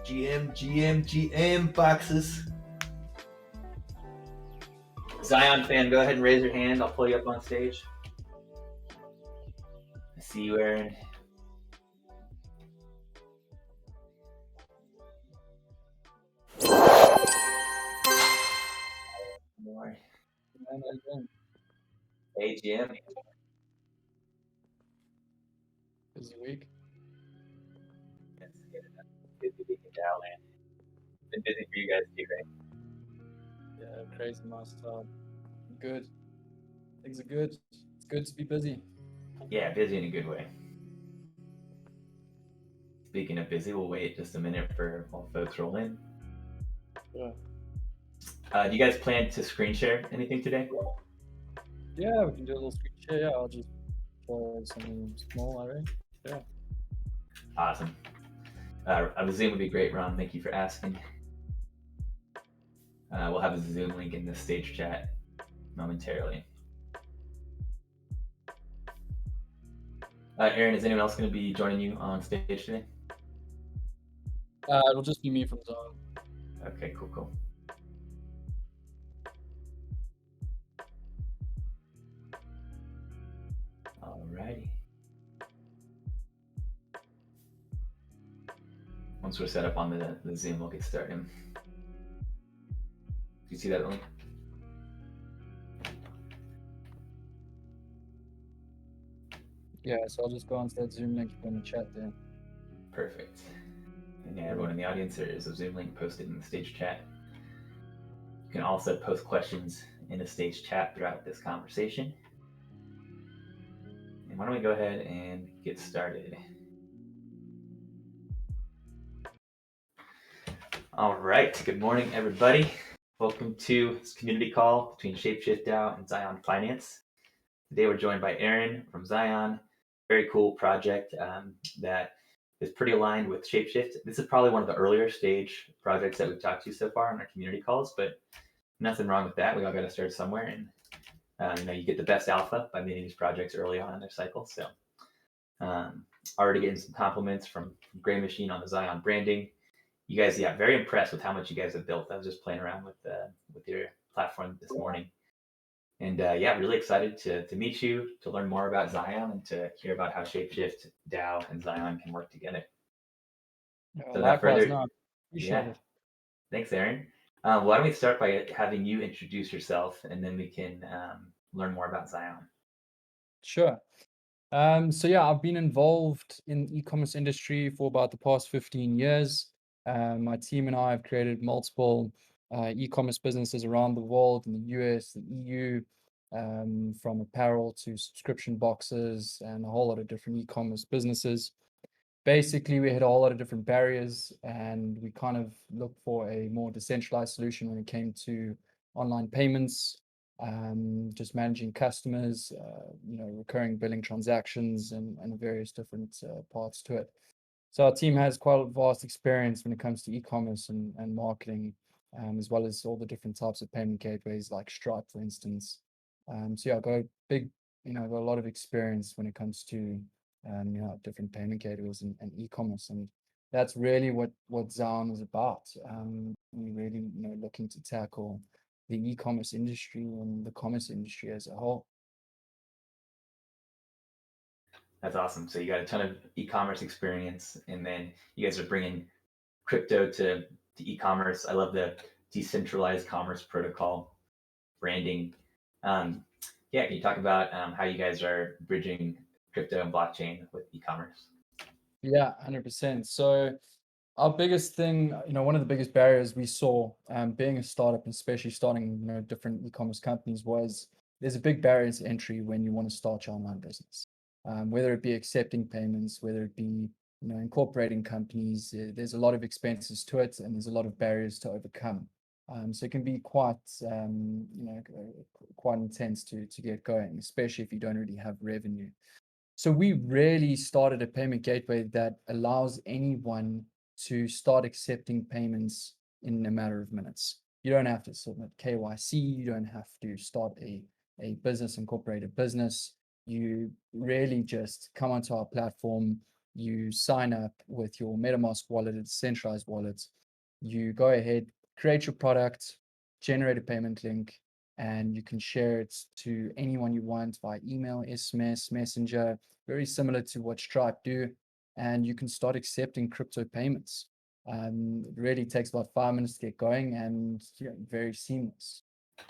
GM boxes. Xion fan, go ahead and raise your hand. I'll pull you up on stage. I see you, Aaron. More. Hey, Jim. Busy week. Busy week in DAO land. Been busy for you guys too, right? Yeah, crazy milestone. Good. Things are good. It's good to be busy. Yeah, busy in a good way. Speaking of busy, we'll wait just a minute for all folks roll in. Yeah. Do you guys plan to screen share anything today? Yeah, we can do a little screen share. Yeah, I'll just show something small, I think. Yeah. Awesome. A Zoom would be great, Ron. Thank you for asking. We'll have a Zoom link in the stage chat momentarily. Aaron, is anyone else going to be joining you on stage today? It'll just be me from Xion. Okay, cool. Alrighty. Once we're set up on the Zoom, we'll get started. Do you see that link? Yeah, so I'll just go onto that Zoom link in the chat there. Perfect. And yeah, everyone in the audience, there is a Zoom link posted in the stage chat. You can also post questions in the stage chat throughout this conversation. And why don't we go ahead and get started? All right, good morning, everybody. Welcome to this community call between ShapeShiftDAO and Xion Finance. Today we're joined by Aaron from Xion. Very cool project that is pretty aligned with ShapeShift. This is probably one of the earlier stage projects that we've talked to so far in our community calls, but nothing wrong with that. We all got to start somewhere, and you get the best alpha by meeting these projects early on in their cycle. So already getting some compliments from Gray Machine on the Xion branding. You guys, very impressed with how much you guys have built. I was just playing around with your platform this morning. And really excited to meet you, to learn more about Xion, and to hear about how ShapeShiftDAO and Xion can work together. So likewise, appreciate it. Thanks, Aaron. Why don't we start by having you introduce yourself, and then we can learn more about Xion. Sure. I've been involved in the e-commerce industry for about the past 15 years. My team and I have created multiple e-commerce businesses around the world, in the US, the EU, from apparel to subscription boxes and a whole lot of different e-commerce businesses. Basically, we had a whole lot of different barriers, and we kind of looked for a more decentralized solution when it came to online payments, just managing customers, recurring billing transactions, and various different parts to it. So our team has quite a vast experience when it comes to e-commerce and marketing, as well as all the different types of payment gateways like Stripe, for instance. I've got a lot of experience when it comes to different payment gateways and e-commerce, and that's really what Xion is about. We're really looking to tackle the e-commerce industry and the commerce industry as a whole. That's awesome. So you got a ton of e-commerce experience, and then you guys are bringing crypto to e-commerce. I love the decentralized commerce protocol branding. Can you talk about how you guys are bridging crypto and blockchain with e-commerce? Yeah, 100%. So our biggest thing, one of the biggest barriers we saw being a startup, and especially starting different e-commerce companies, was there's a big barrier to entry when you want to start your online business. Whether it be accepting payments, whether it be incorporating companies, there's a lot of expenses to it, and there's a lot of barriers to overcome. So it can be quite intense to get going, especially if you don't really have revenue. So we really started a payment gateway that allows anyone to start accepting payments in a matter of minutes. You don't have to submit KYC. You don't have to start a business, incorporate a business. You really just come onto our platform, you sign up with your MetaMask wallet, a decentralized wallet. You go ahead, create your product, generate a payment link, and you can share it to anyone you want via email, SMS, Messenger, very similar to what Stripe do. And you can start accepting crypto payments. It really takes about 5 minutes to get going and very seamless.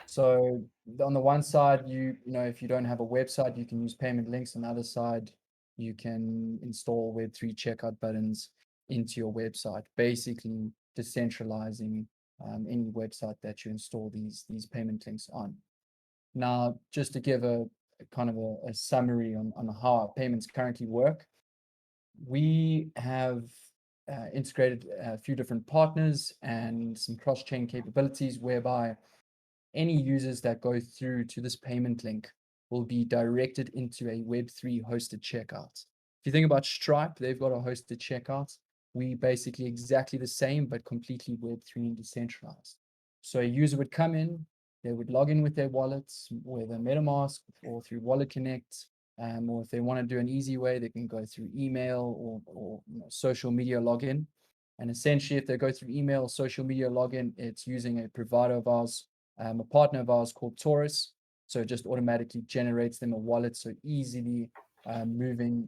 So on the one side, if you don't have a website, you can use payment links. On the other side, you can install Web3 checkout buttons into your website, basically decentralizing any website that you install these payment links on. Now, just to give a kind of a summary on how our payments currently work, we have integrated a few different partners and some cross-chain capabilities whereby any users that go through to this payment link will be directed into a Web3 hosted checkout. If you think about Stripe, they've got a hosted checkout. We basically exactly the same, but completely Web3 and decentralized. So a user would come in, they would log in with their wallets, whether MetaMask or through Wallet Connect, or if they want to do an easy way, they can go through email or social media login. And essentially, if they go through email, social media login, it's using a provider of ours, a partner of ours called Taurus. So it just automatically generates them a wallet. So easily moving,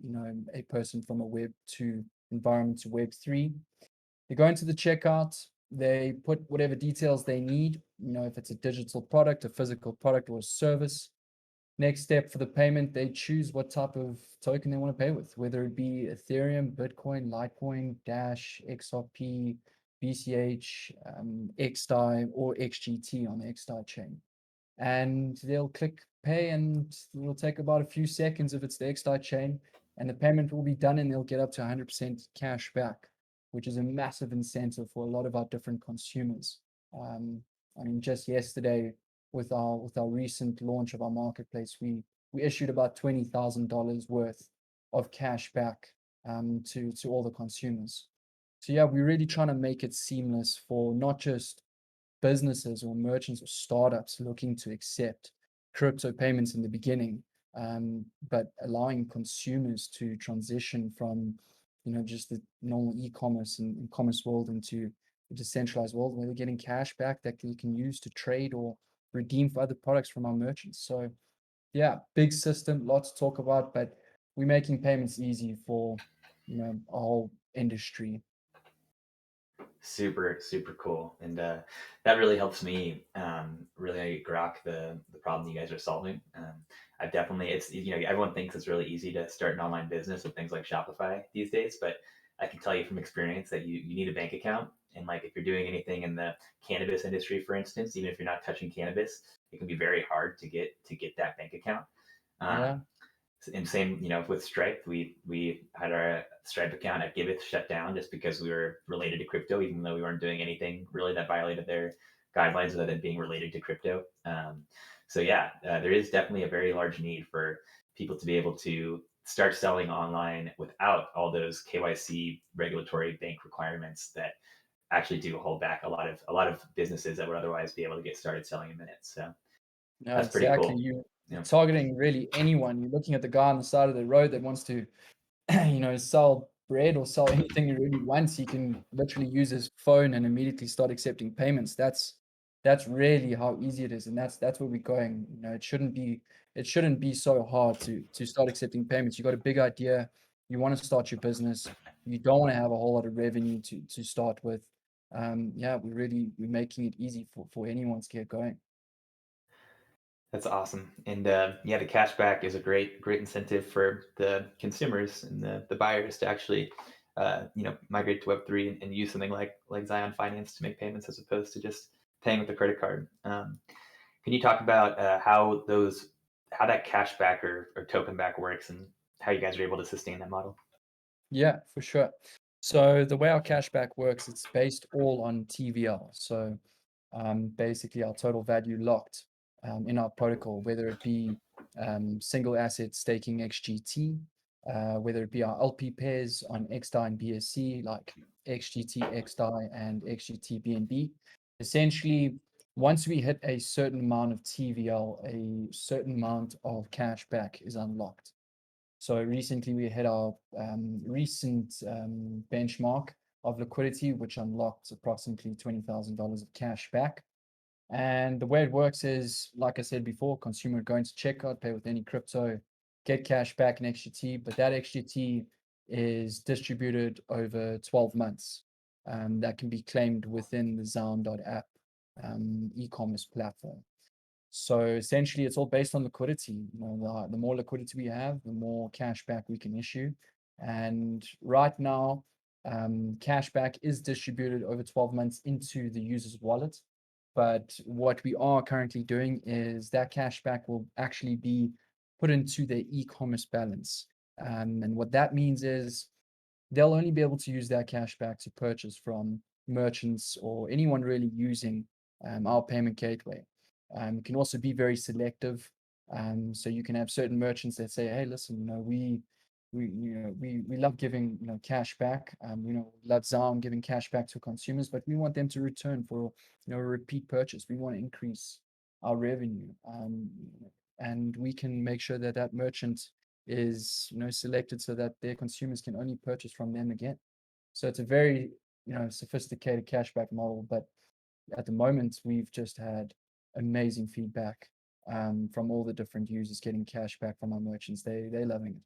a person from a Web 2 environment to Web 3. They go into the checkout, they put whatever details they need, if it's a digital product, a physical product, or a service. Next step for the payment, they choose what type of token they want to pay with, whether it be Ethereum, Bitcoin, Litecoin, Dash, XRP, BCH, XDAI, or XGT on the XDAI chain. And they'll click pay, and it will take about a few seconds if it's the XDAI chain, and the payment will be done, and they'll get up to 100% cash back, which is a massive incentive for a lot of our different consumers. Just yesterday, with our recent launch of our marketplace, we issued about $20,000 worth of cash back to all the consumers. So yeah, we're really trying to make it seamless for not just businesses or merchants or startups looking to accept crypto payments in the beginning, but allowing consumers to transition from just the normal e-commerce and commerce world into a decentralized world where they're getting cash back that you can use to trade or redeem for other products from our merchants. So yeah, big system, lots to talk about, but we're making payments easy for our whole industry. Super, super cool. And that really helps me really grok the problem you guys are solving. I've definitely, everyone thinks it's really easy to start an online business with things like Shopify these days, but I can tell you from experience that you need a bank account. And like if you're doing anything in the cannabis industry, for instance, even if you're not touching cannabis, it can be very hard to get that bank account. Yeah. Um, and same, with Stripe, we had our Stripe account at Giveth shut down just because we were related to crypto, even though we weren't doing anything really that violated their guidelines other than being related to crypto. So yeah, there is definitely a very large need for people to be able to start selling online without all those KYC regulatory bank requirements that actually do hold back a lot of businesses that would otherwise be able to get started selling in minutes. So No, that's pretty exactly. cool. You're Yeah. targeting really anyone. You're looking at the guy on the side of the road that wants to, sell bread or sell anything he really wants. He can literally use his phone and immediately start accepting payments. That's really how easy it is, and that's where we're going. It shouldn't be so hard to start accepting payments. You got a big idea, you want to start your business, you don't want to have a whole lot of revenue to start with. Yeah, we're making it easy for anyone to get going. That's awesome. And yeah, the cashback is a great incentive for the consumers and the buyers to actually migrate to Web3 and use something like Xion Finance to make payments as opposed to just paying with a credit card. Can you talk about how that cashback or token back works and how you guys are able to sustain that model? Yeah, for sure. So the way our cashback works, it's based all on TVL. So basically our total value locked in our protocol, whether it be single asset staking XGT, whether it be our LP pairs on XDAI and BSC, like XGT, XDAI, and XGT BNB. Essentially, once we hit a certain amount of TVL, a certain amount of cash back is unlocked. So recently we hit our recent benchmark of liquidity, which unlocked approximately $20,000 of cash back. And the way it works is, like I said before, consumer going to checkout, pay with any crypto, get cash back in XGT, but that XGT is distributed over 12 months. That can be claimed within the Xion.app e-commerce platform. So essentially, it's all based on liquidity. The more liquidity we have, the more cash back we can issue. And right now, cash back is distributed over 12 months into the user's wallet. But what we are currently doing is that cash back will actually be put into their e-commerce balance. And what that means is they'll only be able to use that cash back to purchase from merchants or anyone really using our payment gateway. You can also be very selective. So you can have certain merchants that say, "Hey, listen, we love giving cash back. Love Xion giving cash back to consumers, but we want them to return for a repeat purchase. We want to increase our revenue, and we can make sure that that merchant is selected so that their consumers can only purchase from them again. So it's a very sophisticated cashback model, but at the moment we've just had amazing feedback from all the different users getting cash back from our merchants. They're loving it.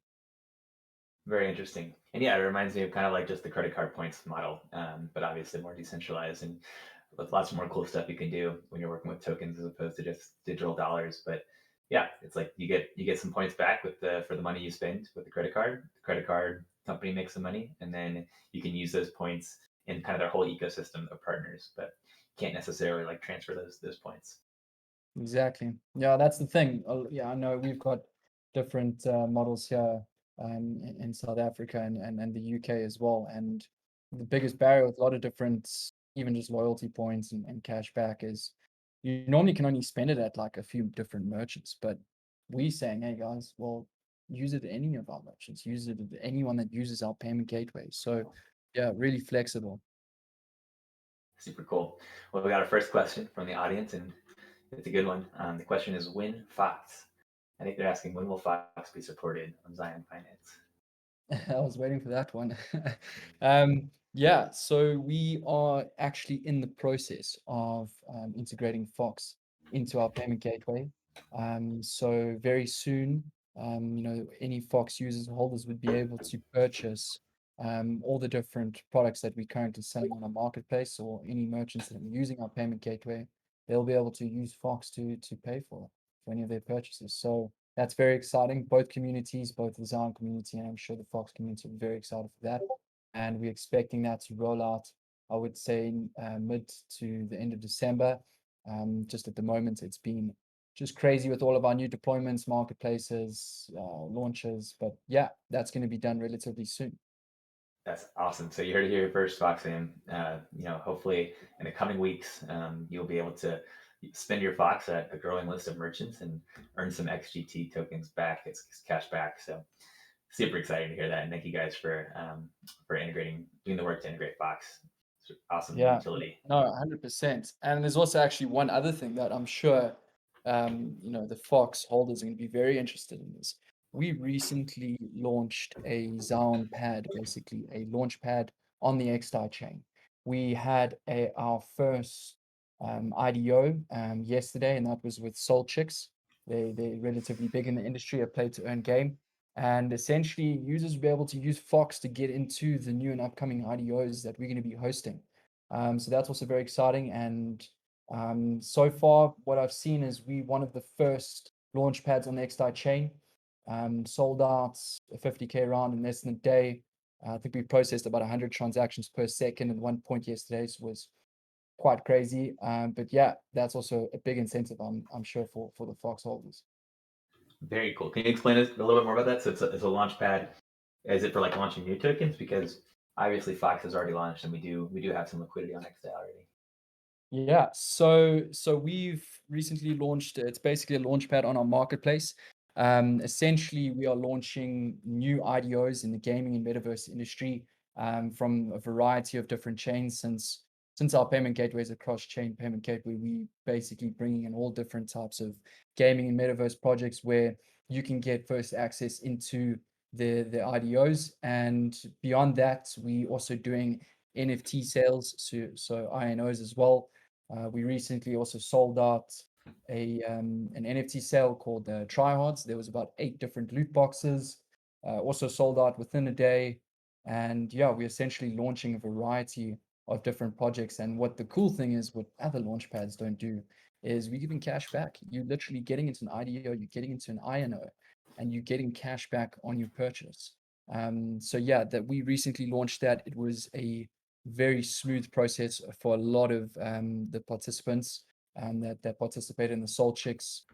Very interesting. And yeah, it reminds me of kind of like just the credit card points model, but obviously more decentralized and with lots more cool stuff you can do when you're working with tokens as opposed to just digital dollars. But yeah, it's like you get some points back with the for the money you spend with the credit card. The credit card company makes some money, and then you can use those points in kind of their whole ecosystem of partners, but you can't necessarily like transfer those points. Exactly. Yeah, that's the thing. Yeah, I know we've got different models here in South Africa and the UK as well. And the biggest barrier with a lot of different, even just loyalty points and cash back is you normally can only spend it at like a few different merchants. But we saying, hey guys, well, use it at any of our merchants, use it at anyone that uses our payment gateway. So yeah, really flexible. Super cool. Well, we got our first question from the audience, and it's a good one. The question is when Fox. I think they're asking when will Fox be supported on Zion Finance. I was waiting for that one. Yeah, so we are actually in the process of integrating Fox into our payment gateway. So very soon, any Fox users or holders would be able to purchase all the different products that we currently selling on our marketplace, or any merchants that are using our payment gateway, they'll be able to use Fox to pay for any of their purchases. So that's very exciting. Both communities, both the Zion community and I'm sure the Fox community, are very excited for that. And we're expecting that to roll out, I would say, mid to the end of December. Just at the moment, it's been just crazy with all of our new deployments, marketplaces, launches. But yeah, that's going to be done relatively soon. That's awesome. So you heard it here first, Foxam. Hopefully in the coming weeks, you'll be able to spend your Fox at a growing list of merchants and earn some XGT tokens back. It's cash back. So super excited to hear that. And thank you guys for integrating, doing the work to integrate Fox. It's awesome Yeah, utility. no, 100%. And there's also actually one other thing that I'm sure, the Fox holders are going to be very interested in this. We recently launched a Xion pad, basically a launch pad on the XDAI chain. We had our first IDO yesterday, and that was with Soul Chicks. They're relatively big in the industry, a play to earn game. And essentially, users will be able to use Fox to get into the new and upcoming IDOs that we're going to be hosting. So that's also very exciting. And so far, what I've seen is we one of the first launch pads on the XDAI chain. Sold out a 50K round in less than a day. I think we processed about 100 transactions per second at one point yesterday, so it was quite crazy. But yeah, that's also a big incentive, I'm sure, for the Fox holders. Very cool. Can you explain a little bit more about that? So it's a launch pad. Is it for like launching new tokens? Because obviously Fox has already launched, and we do have some liquidity on XDAI already. Yeah, so we've recently launched, it's basically a launch pad on our marketplace. Essentially, we are launching new IDOs in the gaming and metaverse industry from a variety of different chains, since since our payment gateway is a cross-chain payment gateway, we basically bringing in all different types of gaming and metaverse projects where you can get first access into the IDOs. And beyond that, we also doing NFT sales, so INOs as well. We recently also sold out an NFT sale called Tryhards. There was about 8 different loot boxes, also sold out within a day. And yeah, we're essentially launching a variety of different projects. And what the cool thing is, what other launch pads don't do, is we're giving cash back. You're literally getting into an IDO, you're getting into an INO, and you're getting cash back on your purchase. So yeah, that we recently launched that. It was a very smooth process for a lot of the participants that participated in the Soul Chicks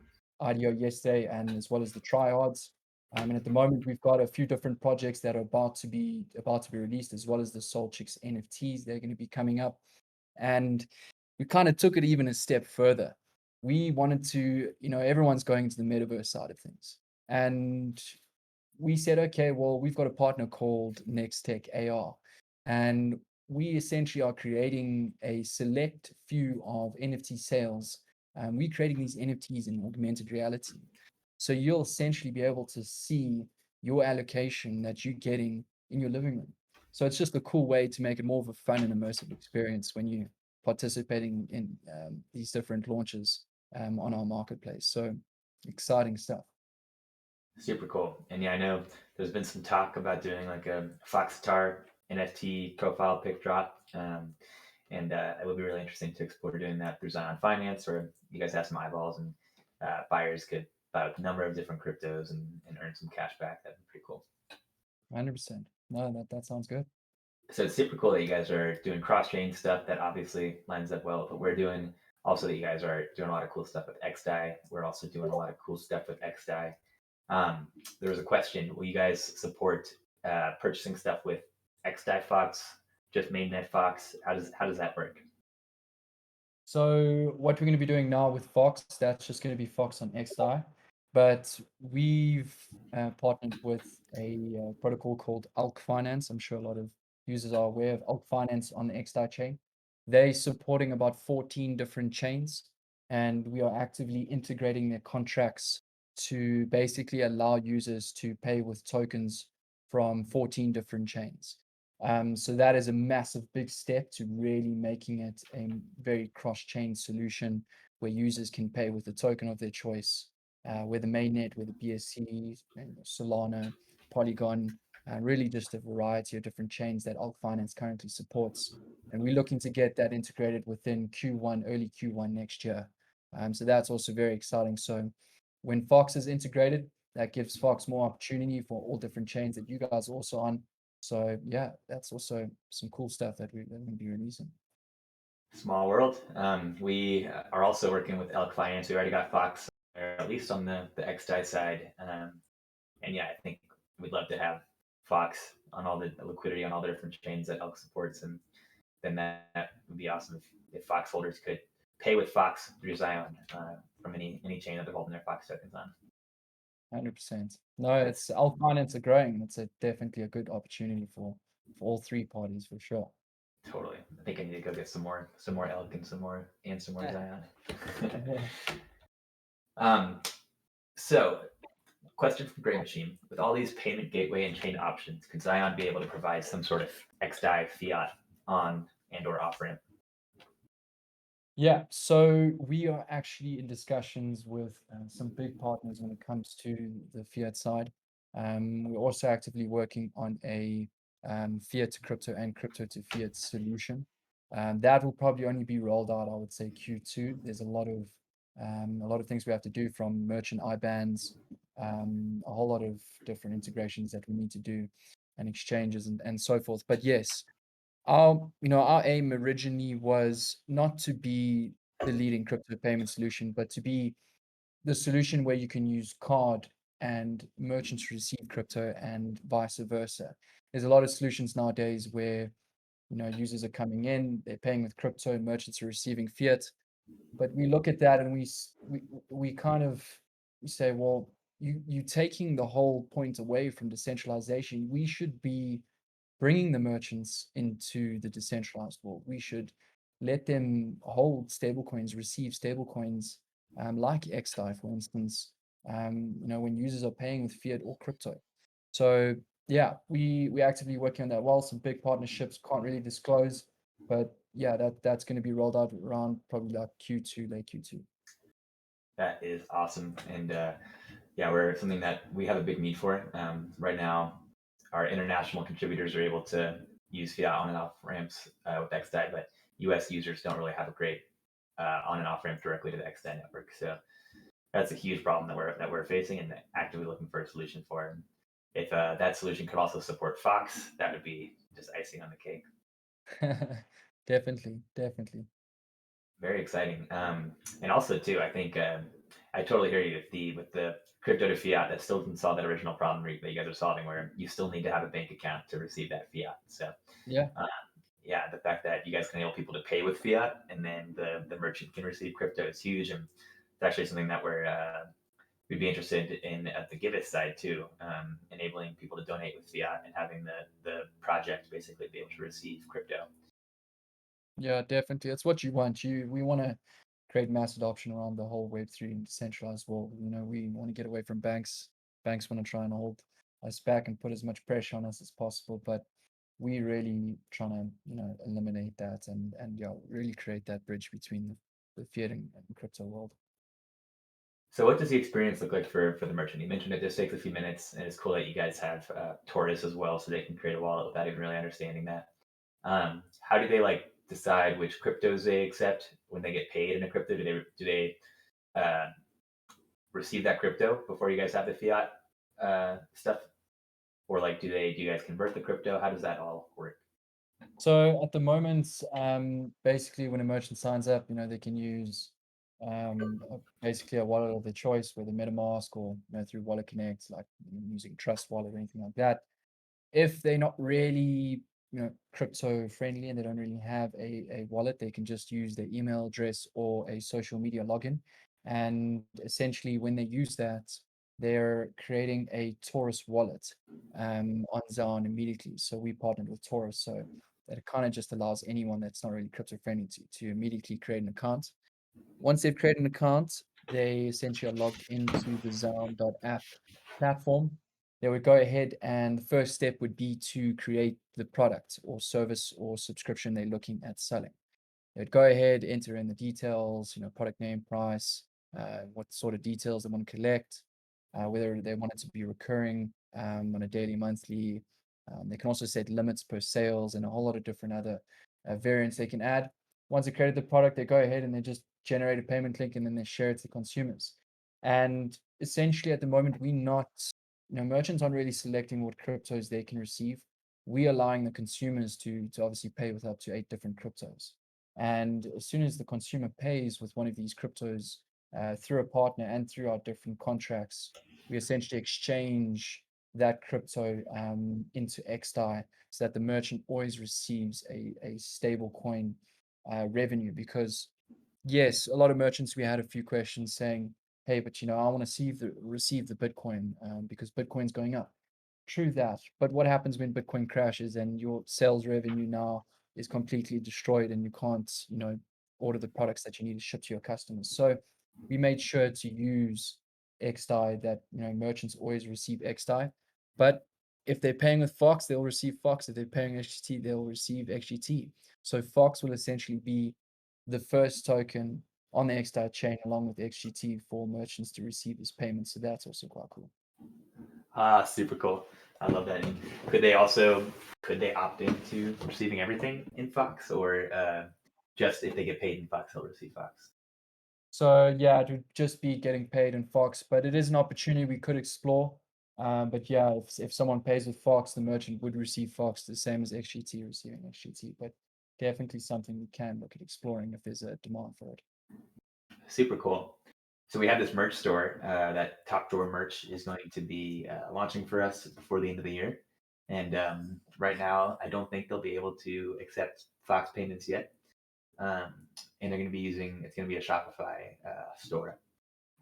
IDO yesterday, and as well as the tryhards. And at the moment, we've got a few different projects that are about to be released, as well as the Soul Chicks NFTs. They're going to be coming up, and we kind of took it even a step further. We wanted to, everyone's going into the metaverse side of things, and we said, okay, well, we've got a partner called Next Tech AR, and we essentially are creating a select few of NFT sales. We're creating these NFTs in augmented reality. So you'll essentially be able to see your allocation that you're getting in your living room. So it's just a cool way to make it more of a fun and immersive experience when you're participating in these different launches on our marketplace. So exciting stuff. Super cool. And yeah, I know there's been some talk about doing like a Foxtar NFT profile pick drop. And it would be really interesting to explore doing that through Xion Finance, or you guys have some eyeballs and buyers could buy a number of different cryptos and earn some cash back. That'd be pretty cool. 100%. No, that sounds good. So it's super cool that you guys are doing cross-chain stuff. That obviously lines up well with what we're doing. Also, that you guys are doing a lot of cool stuff with XDAI. We're also doing a lot of cool stuff with XDAI. There was a question: will you guys support purchasing stuff with XDAI Fox, just mainnet Fox? How does that work? So what we're going to be doing now with Fox, that's just going to be Fox on XDAI. But we've partnered with a protocol called Alk Finance. I'm sure a lot of users are aware of Alk Finance on the XDAI chain. They're supporting about 14 different chains, and we are actively integrating their contracts to basically allow users to pay with tokens from 14 different chains. So that is a massive big step to really making it a very cross-chain solution where users can pay with a token of their choice, whether mainnet, whether BSC, Solana, Polygon, really just a variety of different chains that Alt Finance currently supports. And we're looking to get that integrated within Q1, early Q1 next year. So that's also very exciting. So when Fox is integrated, that gives Fox more opportunity for all different chains that you guys are also on. So yeah, that's also some cool stuff that we're going to be releasing. Small world. We are also working with Elk Finance. We already got Fox, or at least on the XDAI side. And yeah, I think we'd love to have Fox on all the liquidity on all the different chains that Elk supports. And then that would be awesome if Fox holders could pay with Fox through Xion from any chain that they're holding their Fox tokens on. 100%. No, it's Alt Finance are growing. It's definitely a good opportunity for all three parties for sure. Totally. I think I need to go get some more Elk and some more Xion. So question from Gray Machine: with all these payment gateway and chain options, could Xion be able to provide some sort of XDAI fiat on and or off ramp? Yeah, so we are actually in discussions with some big partners when it comes to the fiat side. We're also actively working on a fiat to crypto and crypto to fiat solution. That will probably only be rolled out, I would say, Q2. There's a lot of things we have to do, from merchant IBANs, a whole lot of different integrations that we need to do, and exchanges and so forth. But yes, our aim originally was not to be the leading crypto payment solution, but to be the solution where you can use card and merchants receive crypto and vice versa. There's a lot of solutions nowadays where users are coming in, they're paying with crypto, merchants are receiving fiat. But we look at that and we kind of say, well, you taking the whole point away from decentralization. We should be bringing the merchants into the decentralized world. We should let them hold stablecoins, receive stablecoins, like XDAI, for instance, when users are paying with fiat or crypto. So yeah, we actively working on that well. Some big partnerships, can't really disclose, but yeah, that's going to be rolled out around probably like Q2, late Q2. That is awesome. And yeah, we're something that we have a big need for. Right now, our international contributors are able to use fiat on and off ramps with XDAI, but US users don't really have a great on and off ramp directly to the XDAI network. So that's a huge problem that we're facing and actively looking for a solution for. And if that solution could also support Fox, that would be just icing on the cake. Definitely, definitely. Very exciting. And also too, I think I totally hear you with the crypto to fiat that still doesn't solve that original problem that you guys are solving, where you still need to have a bank account to receive that fiat. So Yeah. uh, yeah, the fact that you guys can enable people to pay with fiat and then the merchant can receive crypto is huge, and it's actually something that we'd be interested in at the Give It side too, enabling people to donate with fiat and having the project basically be able to receive crypto. Yeah, definitely. That's what you want. We want to create mass adoption around the whole Web3 and decentralized world. We want to get away from banks. Banks want to try and hold us back and put as much pressure on us as possible. But we really trying to, eliminate that and yeah, really create that bridge between the fiat and crypto world. So what does the experience look like for the merchant? You mentioned it just takes a few minutes, and it's cool that you guys have Taurus as well, so they can create a wallet without even really understanding that. How do they like decide which cryptos they accept when they get paid in a crypto? Do they receive that crypto before you guys have the fiat stuff, or like do you guys convert the crypto? How does that all work? So at the moment, basically when a merchant signs up, they can use basically a wallet of their choice, whether MetaMask or through Wallet Connect, like using Trust Wallet or anything like that. If they're not really, crypto friendly and they don't really have a wallet, they can just use their email address or a social media login. And essentially, when they use that, they're creating a Taurus wallet on Xion immediately. So we partnered with Taurus. So that kind of just allows anyone that's not really crypto friendly to immediately create an account. Once they've created an account, they essentially are logged into the Zound.app platform. They would go ahead and the first step would be to create the product or service or subscription they're looking at selling. They'd go ahead, enter in the details, product name, price, what sort of details they want to collect, whether they want it to be recurring on a daily, monthly. They can also set limits per sales and a whole lot of different other variants they can add. Once they created the product, they go ahead and they just generate a payment link and then they share it to consumers. And essentially, at the moment, we not, merchants aren't really selecting what cryptos they can receive. We are allowing the consumers to obviously pay with up to 8 different cryptos. And as soon as the consumer pays with one of these cryptos through a partner and through our different contracts, we essentially exchange that crypto into XDAI so that the merchant always receives a stable coin revenue. Because, yes, a lot of merchants, we had a few questions saying, hey, but I want to receive the Bitcoin because Bitcoin's going up. True that. But what happens when Bitcoin crashes and your sales revenue now is completely destroyed and you can't, order the products that you need to ship to your customers? So we made sure to use XDAI that, merchants always receive XDAI. But if they're paying with Fox, they'll receive Fox. If they're paying XGT, they'll receive XGT. So Fox will essentially be the first token on the XDAI chain along with XGT for merchants to receive as payments. So that's also quite cool. Ah, super cool. I love that. And could they opt into receiving everything in Fox, or just if they get paid in Fox, they'll receive Fox? So yeah, it would just be getting paid in Fox, but it is an opportunity we could explore. But yeah, if someone pays with Fox, the merchant would receive Fox the same as XGT receiving XGT. But definitely something we can look at exploring if there's a demand for it. Super cool. So we have this merch store. That top drawer merch is going to be launching for us before the end of the year. And right now, I don't think they'll be able to accept Fox payments yet. Um, and they're going to be using it's going to be a Shopify store.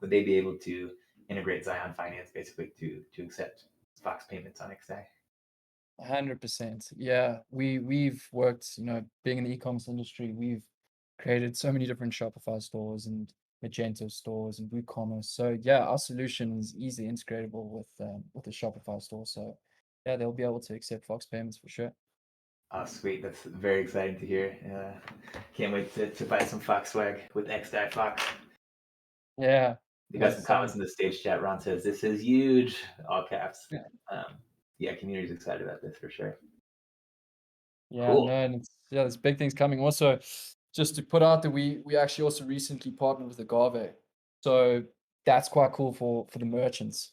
Would they be able to integrate Xion Finance basically to accept Fox payments on XA? 100%. Yeah, we've worked, being in the e-commerce industry, we've created so many different Shopify stores and Magento stores and WooCommerce. So yeah, our solution is easily integratable with the Shopify store. So yeah, they'll be able to accept Fox payments for sure. Oh, sweet. That's very exciting to hear. Can't wait to buy some Fox swag with XDI Fox. Yeah, We got yeah, some same. comments in the stage chat. Ron says, "This is huge," all caps. Yeah. Yeah, community's excited about this for sure. Yeah, Cool. no, and there's big things coming. Also, just to put out that we actually also recently partnered with Agave, so that's quite cool for the merchants.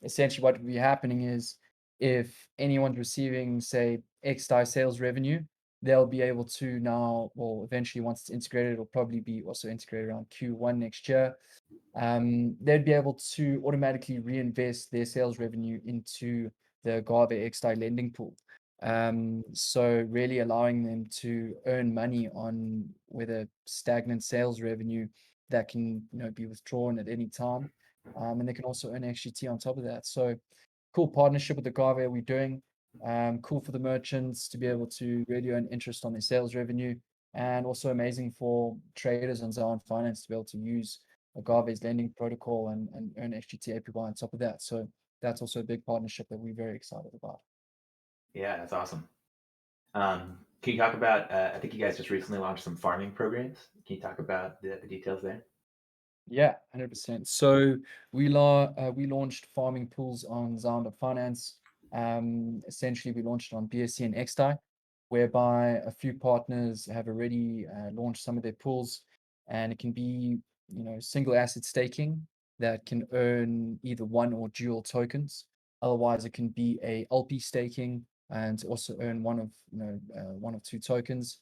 Essentially, what will be happening is if anyone's receiving, say, XDAI sales revenue, they'll be able to now, well, eventually once it's integrated, it'll probably be also integrated around Q1 next year. They'd be able to automatically reinvest their sales revenue into the Agave XDAI lending pool. So really allowing them to earn money on whether stagnant sales revenue that can, be withdrawn at any time. And they can also earn XGT on top of that. So cool partnership with Agave we're doing. Cool for the merchants to be able to really earn interest on their sales revenue, and also amazing for traders on Xion Finance to be able to use Agave's lending protocol and earn XGT APY on top of that. So that's also a big partnership that we're very excited about. Yeah, that's awesome. Can you talk about? I think you guys just recently launched some farming programs. Can you talk about the details there? Yeah, 100%. So we launched farming pools on Xion Finance. Essentially, we launched it on BSC and XDAI, whereby a few partners have already launched some of their pools, and it can be, single asset staking that can earn either one or dual tokens. Otherwise, it can be a LP staking and also earn one of two tokens.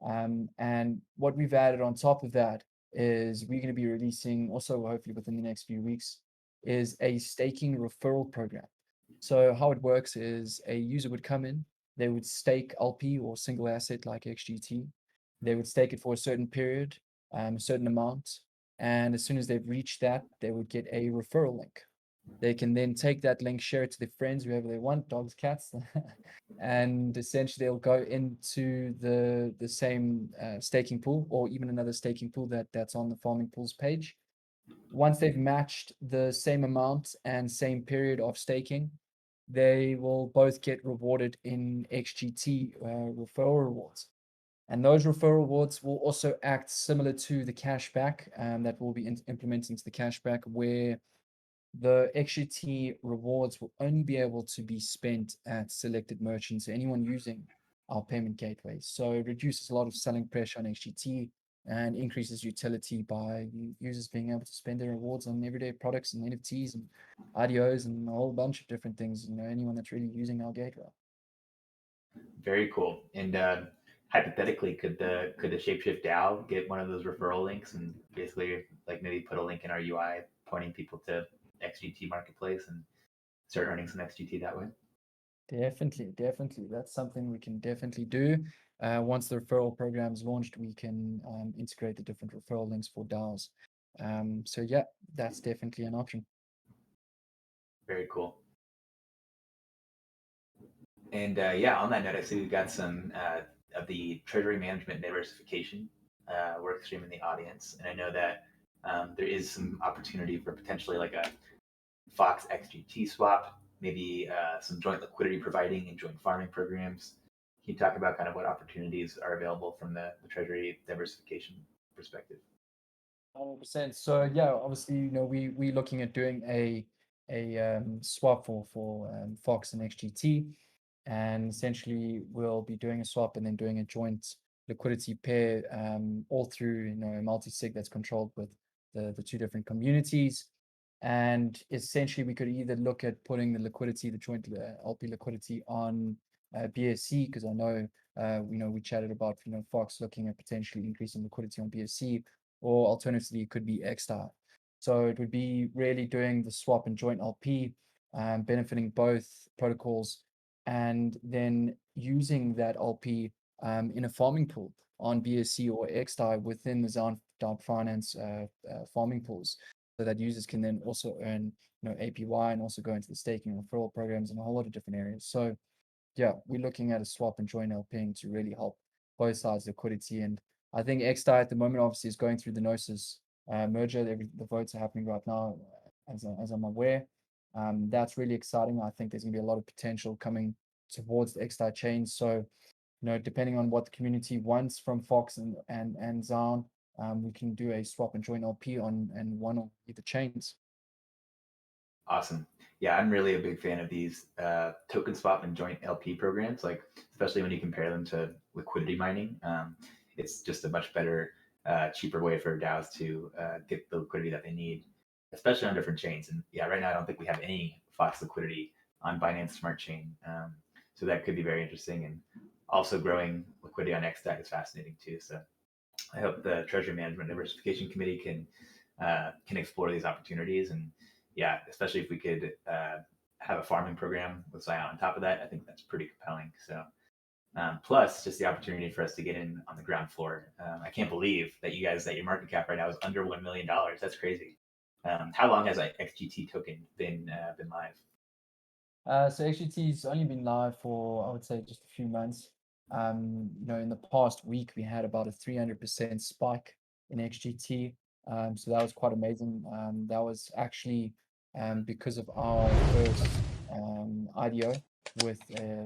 And what we've added on top of that is we're going to be releasing, also hopefully within the next few weeks, is a staking referral program. So how it works is a user would come in, they would stake LP or single asset like XGT. They would stake it for a certain period, a certain amount, and as soon as they've reached that, they would get a referral link. They can then take that link, share it to their friends, whoever they want, dogs, cats, and essentially they'll go into the same staking pool or even another staking pool that's on the farming pools page. Once they've matched the same amount and same period of staking, they will both get rewarded in XGT referral rewards. And those referral rewards will also act similar to the cashback that we'll be implementing to the cashback, where the XGT rewards will only be able to be spent at selected merchants, anyone using our payment gateways. So it reduces a lot of selling pressure on XGT and increases utility by users being able to spend their rewards on everyday products and NFTs and IDOs and a whole bunch of different things. Anyone that's really using our gateway. Very cool. And hypothetically, could the Shapeshift DAO get one of those referral links and basically like maybe put a link in our UI pointing people to XGT Marketplace and start earning some XGT that way? Definitely, definitely. That's something we can definitely do. Once the referral program is launched, we can integrate the different referral links for DAOs. So yeah, that's definitely an option. Very cool. And yeah, on that note, I see we've got some of the Treasury Management Diversification work stream in the audience, and I know that there is some opportunity for potentially like a Fox XGT swap, maybe some joint liquidity providing and joint farming programs. Can you talk about kind of what opportunities are available from the Treasury diversification perspective? 100%. So yeah, obviously, we looking at doing a swap for Fox and XGT, and essentially we'll be doing a swap and then doing a joint liquidity pair, all through a multi-sig that's controlled with the two different communities. And essentially, we could either look at putting the joint LP liquidity on BSC, because I know we chatted about Fox looking at potentially increasing liquidity on BSC, or alternatively, it could be XDAI. So it would be really doing the swap and joint LP, benefiting both protocols, and then using that LP in a farming pool on BSC or XDAI within the Xion Finance farming pools, so that users can then also earn APY and also go into the staking referral programs and a whole lot of different areas. So yeah, we're looking at a swap and joint LPing to really help both sides liquidity, and I think XDAO at the moment obviously is going through the Gnosis merger. The votes are happening right now, as I'm aware. That's really exciting. I think there's going to be a lot of potential coming towards the XDAO chain. So, depending on what the community wants from Fox and Xion, we can do a swap and join LP on and one or either chains. Awesome. Yeah, I'm really a big fan of these token swap and joint LP programs, like especially when you compare them to liquidity mining. It's just a much better, cheaper way for DAOs to get the liquidity that they need, especially on different chains. And yeah, right now I don't think we have any Fox liquidity on Binance Smart Chain, so that could be very interesting. And also growing liquidity on XDAO is fascinating too. So I hope the Treasury Management Diversification Committee can explore these opportunities. And yeah, especially if we could have a farming program with Xion on top of that, I think that's pretty compelling. So plus just the opportunity for us to get in on the ground floor. I can't believe that your market cap right now is under $1 million. That's crazy. How long has XGT token been live? So XGT's only been live for, I would say, just a few months. In the past week, we had about a 300% spike in XGT. So that was quite amazing. That was actually because of our first IDO with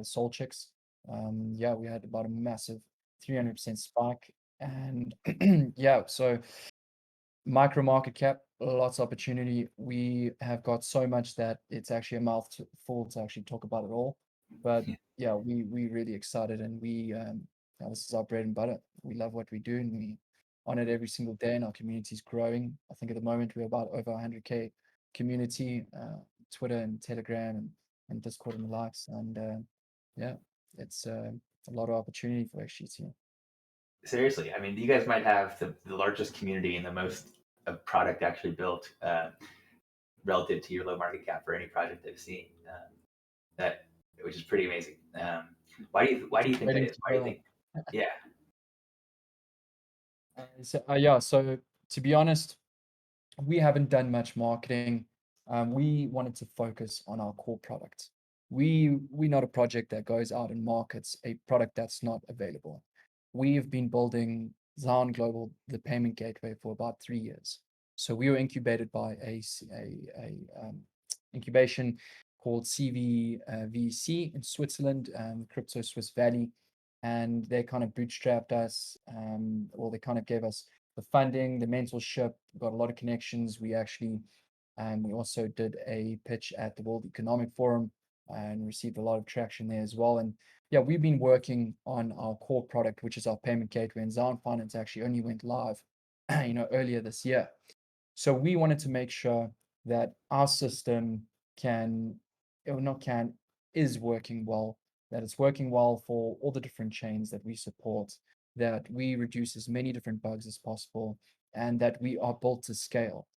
Soul Chicks. Yeah, we had about a massive 300% spike. And yeah, so micro market cap, lots of opportunity. We have got so much that it's actually a mouthful to actually talk about it all. But yeah, we really excited, and this is our bread and butter. We love what we do, and we on it every single day, and our community is growing. I think at the moment we're about over 100K community, Twitter and Telegram and Discord and the likes. And yeah, it's a lot of opportunity for XGT. Seriously, I mean, you guys might have the largest community and the most product actually built relative to your low market cap for any project I've seen. That which is pretty amazing. Why do you think that Waiting is? to Why do you grow. think? Yeah, Yeah, so to be honest, we haven't done much marketing. We wanted to focus on our core product. We're not a project that goes out and markets a product that's not available. We've been building Xion Global, the payment gateway, for about 3 years. So we were incubated by incubation called CVVC in Switzerland, Crypto Swiss Valley, and they kind of bootstrapped us, or they kind of gave us the funding, the mentorship. We got a lot of connections. We also did a pitch at the World Economic Forum and received a lot of traction there as well. And yeah, we've been working on our core product, which is our payment gateway. And Xion Finance actually only went live, earlier this year. So we wanted to make sure that our system can, or not can, is working well, that it's working well for all the different chains that we support, that we reduce as many different bugs as possible, and that we are built to scale,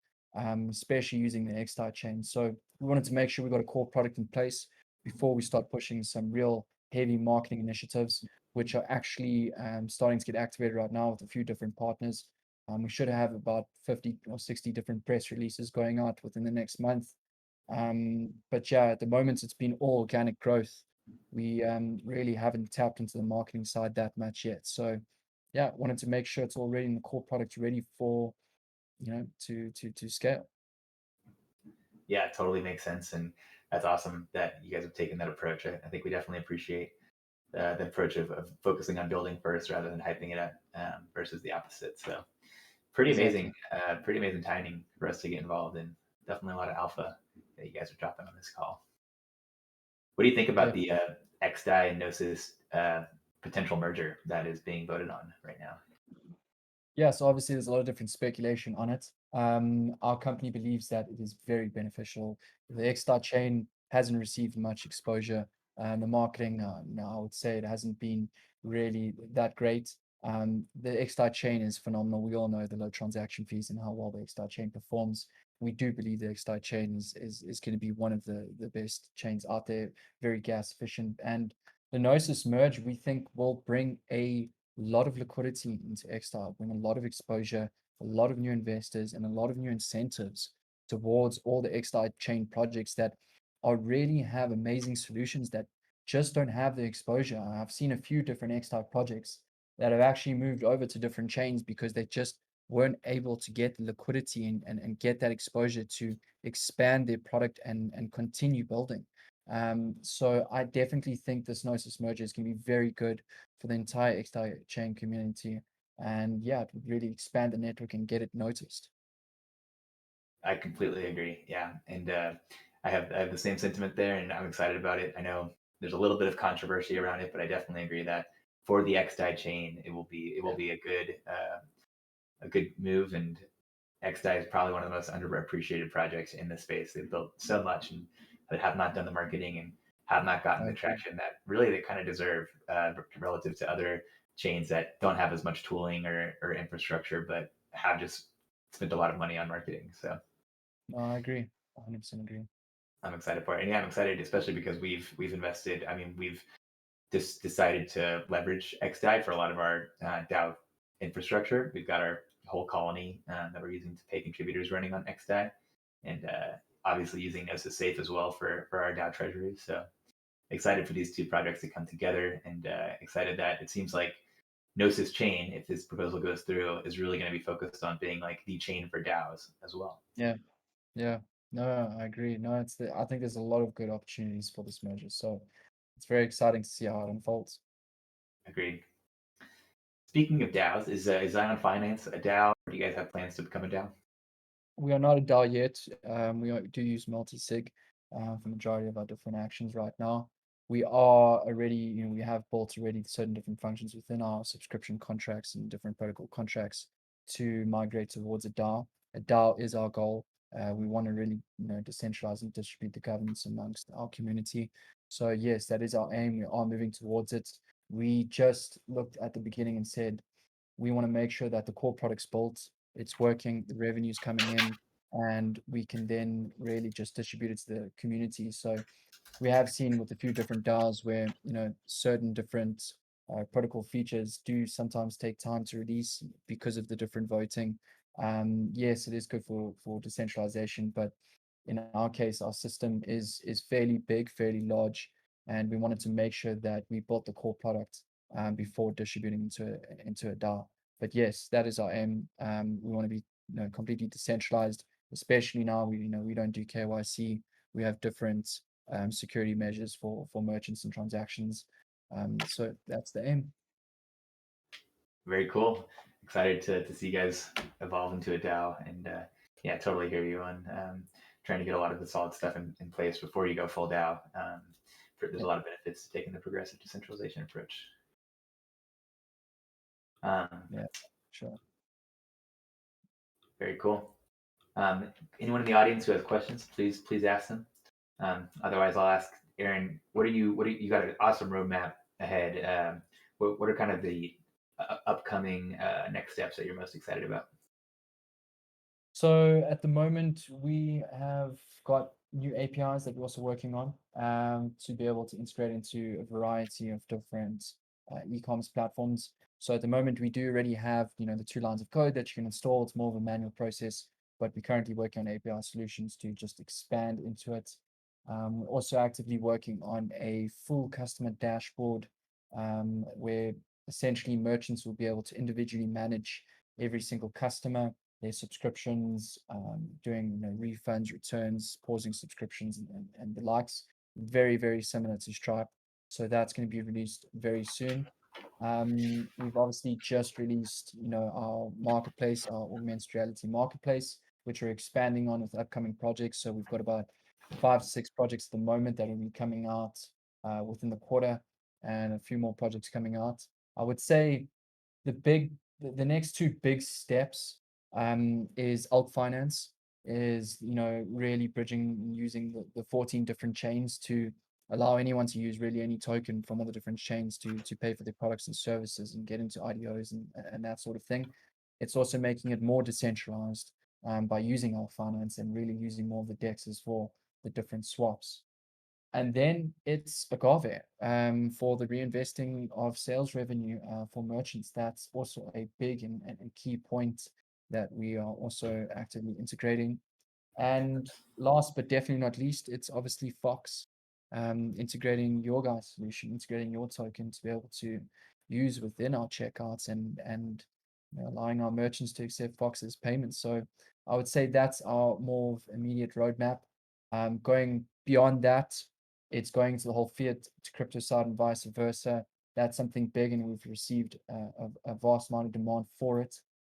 especially using the XDAO chain. So we wanted to make sure we got a core product in place before we start pushing some real heavy marketing initiatives, which are actually starting to get activated right now with a few different partners. We should have about 50 or 60 different press releases going out within the next month. But yeah, at the moment, it's been all organic growth. We really haven't tapped into the marketing side that much yet. So yeah, wanted to make sure it's already in the core product ready for, to scale. yeah, it totally makes sense, and that's awesome that you guys have taken that approach. I think we definitely appreciate the approach of focusing on building first rather than hyping it up versus the opposite. So Exactly. pretty amazing timing for us to get involved in. Definitely a lot of alpha that you guys are dropping on this call. What do you think about Yeah. the XDAI and Gnosis potential merger that is being voted on right now? Yeah, so obviously there's a lot of different speculation on it. Our company believes that it is very beneficial. The XDAI chain hasn't received much exposure. The marketing, I would say it hasn't been really that great. The XDAI chain is phenomenal. We all know the low transaction fees and how well the XDAI chain performs. We do believe the XDAI chain is going to be one of the best chains out there, very gas efficient. And the Gnosis merge, we think, will bring a lot of liquidity into XDAI, bring a lot of exposure, a lot of new investors, and a lot of new incentives towards all the XDAI chain projects that are really have amazing solutions that just don't have the exposure. I've seen a few different XDAI projects that have actually moved over to different chains because they just weren't able to get the liquidity and get that exposure to expand their product and continue building. So I definitely think this Gnosis merger is going to be very good for the entire XDAO chain community. And yeah, it would really expand the network and get it noticed. I completely agree. Yeah, and I have the same sentiment there, and I'm excited about it. I know there's a little bit of controversy around it, but I definitely agree that for the XDAI chain, it will be a good move, and XDAI is probably one of the most underappreciated projects in this space. They've built so much and they have not done the marketing and have not gotten I the agree. traction that really they kind of deserve relative to other chains that don't have as much tooling or infrastructure, but have just spent a lot of money on marketing. So No, I agree. 100% agree. I'm excited for it. And yeah, I'm excited, especially because we've invested. I mean, we've just decided to leverage XDAI for a lot of our DAO infrastructure. We've got our whole colony that we're using to pay contributors running on XDAI, and obviously using Gnosis Safe as well for our DAO treasury. So excited for these two projects to come together, and excited that it seems like Gnosis Chain, if this proposal goes through, is really going to be focused on being like the chain for DAOs as well. Yeah. Yeah. No, I agree. No, I think there's a lot of good opportunities for this merger. So it's very exciting to see how it unfolds. Agreed. Speaking of DAOs, is Zion Finance a DAO, or do you guys have plans to become a DAO? We are not a DAO yet. Do use multi-sig for the majority of our different actions right now. We are already, we have built already certain different functions within our subscription contracts and different protocol contracts to migrate towards a DAO. A DAO is our goal. We want to really, decentralize and distribute the governance amongst our community. So yes, that is our aim. We are moving towards it. We just looked at the beginning and said, we want to make sure that the core product's built, it's working, the revenue's coming in, and we can then really just distribute it to the community. So we have seen with a few different DAOs where certain different protocol features do sometimes take time to release because of the different voting. Yes, it is good for decentralization, but in our case, our system is fairly big, fairly large, and we wanted to make sure that we built the core product before distributing into a DAO. But yes, that is our aim. We want to be completely decentralized, especially now we don't do KYC. We have different security measures for merchants and transactions. So that's the aim. Very cool. Excited to see you guys evolve into a DAO, and yeah, totally hear you on trying to get a lot of the solid stuff in place before you go full DAO. There's Yeah, a lot of benefits to taking the progressive decentralization approach. Um, yeah, sure. Very cool. Anyone in the audience who has questions, please ask them. Otherwise, I'll ask Aaron. You got an awesome roadmap ahead. What are kind of the upcoming next steps that you're most excited about? So at the moment, we have got new APIs that we're also working on to be able to integrate into a variety of different e-commerce platforms. So at the moment, we do already have, the 2 lines of code that you can install. It's more of a manual process, but we're currently working on API solutions to just expand into it. We're also actively working on a full customer dashboard where essentially merchants will be able to individually manage every single customer, their subscriptions, doing refunds, returns, pausing subscriptions, and the likes. Very, very similar to Stripe. So that's going to be released very soon. We've obviously just released, our marketplace, our augmented reality marketplace, which we're expanding on with upcoming projects. So we've got about 5 to 6 projects at the moment that will be coming out within the quarter, and a few more projects coming out. I would say the next 2 big steps is alt finance, is really bridging using the 14 different chains to allow anyone to use really any token from all the different chains to pay for their products and services and get into IDOs and that sort of thing. It's also making it more decentralized by using alt finance and really using more of the dexes for the different swaps. And then it's agave for the reinvesting of sales revenue for merchants. That's also a big and key point that we are also actively integrating. And last but definitely not least, it's obviously Fox, integrating your guys' solution, integrating your token to be able to use within our checkouts and allowing our merchants to accept Fox's payments. So I would say that's our more immediate roadmap. Going beyond that, it's going to the whole fiat to crypto side and vice versa. That's something big, and we've received a vast amount of demand for it.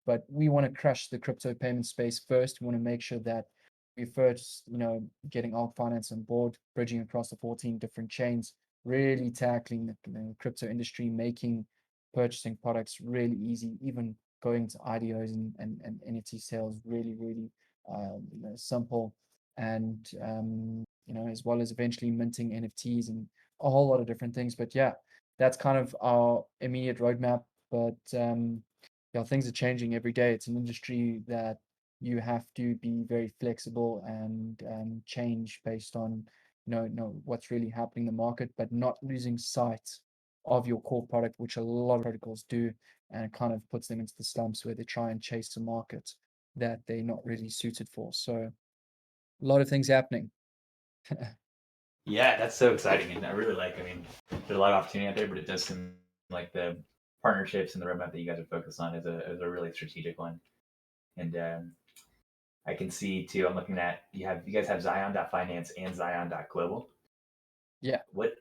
But we want to crush the crypto payment space first. We want to make sure that we first, getting alt finance on board, bridging across the 14 different chains, really tackling the crypto industry, making purchasing products really easy, even going to IDOs and NFT sales really, really simple. And as well as eventually minting NFTs and a whole lot of different things. But yeah, that's kind of our immediate roadmap. But yeah, things are changing every day. It's an industry that you have to be very flexible and change based on what's really happening in the market, but not losing sight of your core product, which a lot of protocols do, and it kind of puts them into the slumps where they try and chase a market that they're not really suited for. So a lot of things happening. Yeah, that's so exciting, and I really like. I mean, there's a lot of opportunity out there, but it does seem like the partnerships and the roadmap that you guys are focused on is a really strategic one. And I can see too. I'm looking at you guys have Xion.finance and Xion.global. Yeah. What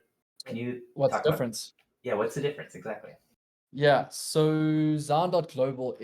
can you What's talk the about? difference? Yeah, what's the difference exactly? Yeah, so Global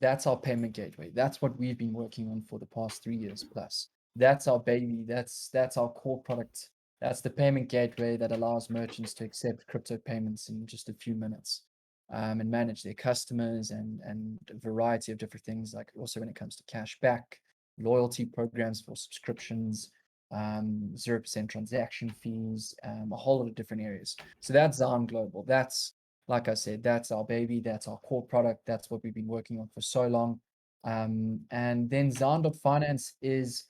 that's our payment gateway. That's what we've been working on for the past 3 years plus. That's our baby. That's our core product. That's the payment gateway that allows merchants to accept crypto payments in just a few minutes, and manage their customers and a variety of different things. Like also when it comes to cash back, loyalty programs for subscriptions, 0% transaction fees, a whole lot of different areas. So that's Zon Global. That's like I said, that's our baby, that's our core product, that's what we've been working on for so long. And then Finance is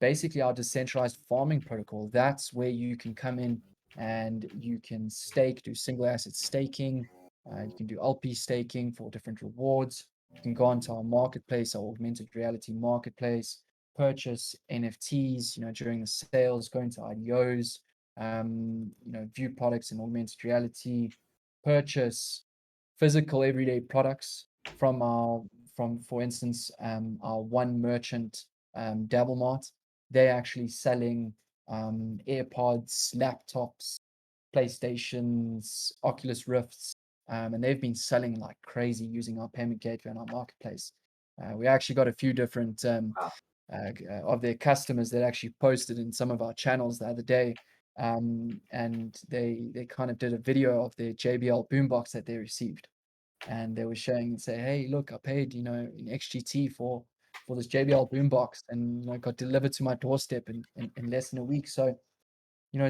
basically our decentralized farming protocol. That's where you can come in and you can stake, do single asset staking. You can do LP staking for different rewards. You can go onto our marketplace, our augmented reality marketplace, purchase NFTs, during the sales, go into IDOs, view products in augmented reality, purchase physical everyday products from for instance, our one merchant, Dabble Mart. They're actually selling AirPods, laptops, PlayStations, Oculus Rifts, and they've been selling like crazy using our payment gateway and our marketplace. We actually got a few different Wow. of their customers that actually posted in some of our channels the other day, and they kind of did a video of their JBL boombox that they received, and they were showing and say, "Hey, look, I paid in XGT for this JBL boombox, and it got delivered to my doorstep in less than a week." So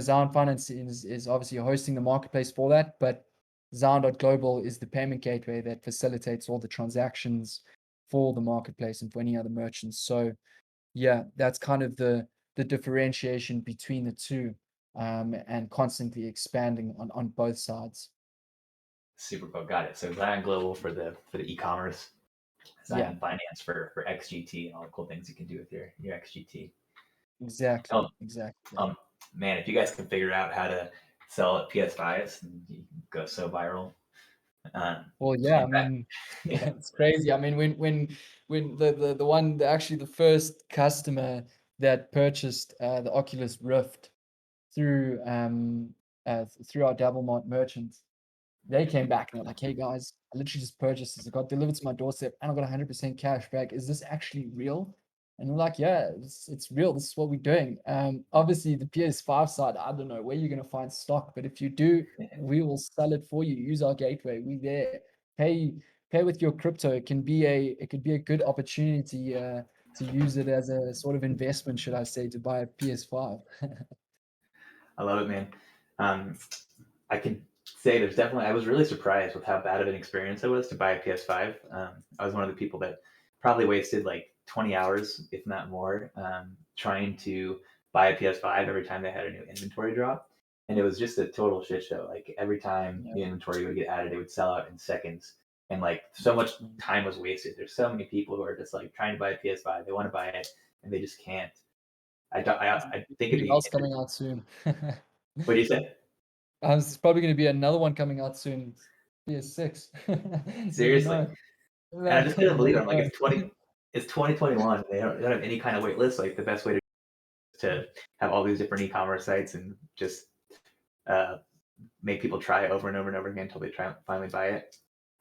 Zion Finance is obviously hosting the marketplace for that, but Zion.global is the payment gateway that facilitates all the transactions for the marketplace and for any other merchants. So yeah, that's kind of the differentiation between the two, and constantly expanding on both sides. Super cool. Got it. So Zion Global for the e-commerce, Yeah, Zion Finance for XGT and all the cool things you can do with your XGT. exactly, Um, exactly. um, man, if you guys can figure out how to sell at PS5s, you can go so viral. Well, yeah, I In fact, mean, yeah, it's crazy. I mean, when the one actually the first customer that purchased the Oculus Rift through through our Dabblemart merchant, they came back and they're like, "Hey guys, I literally just purchased this. It got delivered to my doorstep and I got 100% cash back. Is this actually real?" And we're like, "Yeah, it's real. This is what we're doing." Obviously, the PS5 side, I don't know where you're gonna find stock, but if you do, we will sell it for you. Use our gateway. We there. Pay pay with your crypto. It could be a good opportunity to use it as a sort of investment, should I say, to buy a PS5. I love it, man. Um, I can say there's definitely. I was really surprised with how bad of an experience it was to buy a PS5. I was one of the people that probably wasted like 20 hours, if not more, trying to buy a PS5 every time they had a new inventory drop, and it was just a total shit show. Like every time Yeah. the inventory would get added, it would sell out in seconds, and like so much Mm. time was wasted. There's so many people who are just like trying to buy a PS5, they want to buy it, and they just can't. I think it'd Something be else coming out soon. what do you say? There's probably gonna be another one coming out soon. PS6. Yeah, Seriously. no, And I no, just couldn't believe it. I'm like, no. it's 2021. They don't have any kind of wait list. Like the best way to have all these different e-commerce sites and just uh, make people try it over and over and over again until they try finally buy it.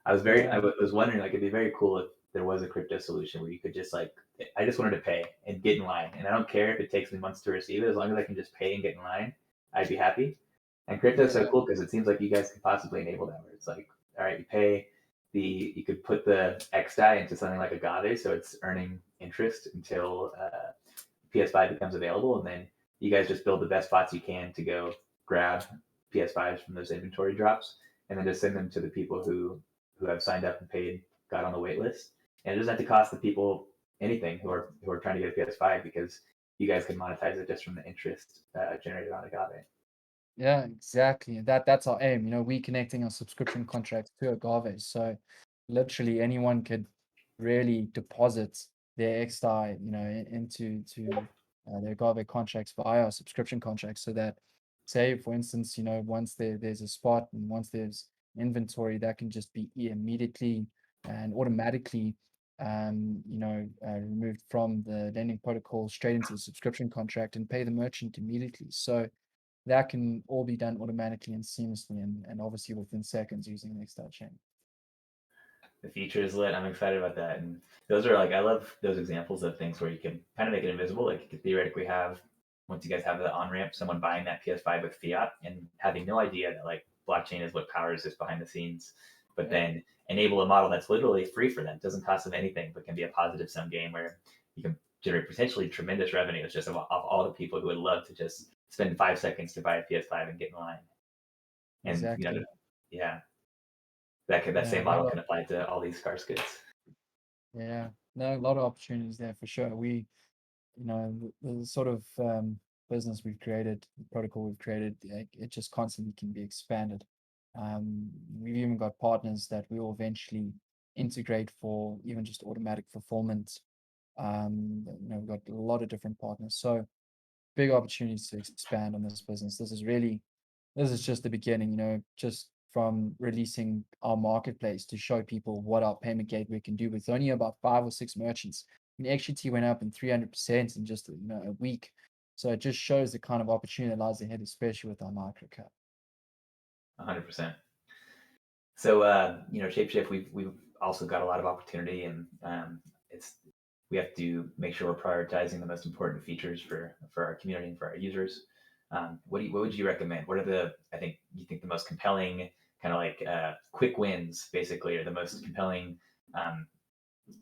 I Yeah, was wondering like it'd be very cool if there was a crypto solution where you could just like I just wanted to pay and get in line, and I don't care if it takes me months to receive it as long as I can just pay and get in line. I'd be happy. And crypto is so yeah, cool because it seems like you guys could possibly enable that where it's like, all right, you pay you could put the X die into something like Agave, so it's earning interest until PS5 becomes available, and then you guys just build the best spots you can to go grab PS5s from those inventory drops, and then just send them to the people who have signed up and paid, got on the wait list, and it doesn't have to cost the people anything who are trying to get a PS5 because you guys can monetize it just from the interest generated on Agave. yeah, exactly. That's our aim, we connecting our subscription contracts to Agave. So literally anyone could really deposit their XDAI, into their Agave contracts via our subscription contracts so that say for instance, once there's a spot and once there's inventory that can just be immediately and automatically removed from the lending protocol straight into the subscription contract and pay the merchant immediately. So that can all be done automatically and seamlessly and obviously within seconds using the Excel chain. The future is lit. I'm excited about that. And those are like I love those examples of things where you can kind of make it invisible. Like you could theoretically have once you guys have the on ramp, someone buying that PS5 with fiat and having no idea that like blockchain is what powers this behind the scenes, but Yeah, then enable a model that's literally free for them, doesn't cost them anything, but can be a positive sum game where you can generate potentially tremendous revenue. It's just of all the people who would love to just spend 5 seconds to buy a PS5 and get in line. And exactly. yeah, that Yeah, same a lot model of can apply to all these scarce goods. yeah, no, a lot of opportunities there for sure. The sort of business we've created, the protocol we've created, like, it just constantly can be expanded. We've even got partners that we will eventually integrate for even just automatic fulfillment. We've got a lot of different partners. So big opportunities to expand on this business. This is just the beginning, just from releasing our marketplace to show people what our payment gateway can do with only about 5 or 6 merchants. And XGT went up in 300% in just a week. So it just shows the kind of opportunity that lies ahead, especially with our microcap. 100%. So ShapeShift, we've also got a lot of opportunity, and it's we have to make sure we're prioritizing the most important features for our community and for our users. What would you recommend? What are the I think you think the most compelling kind of like quick wins basically, or the most compelling um,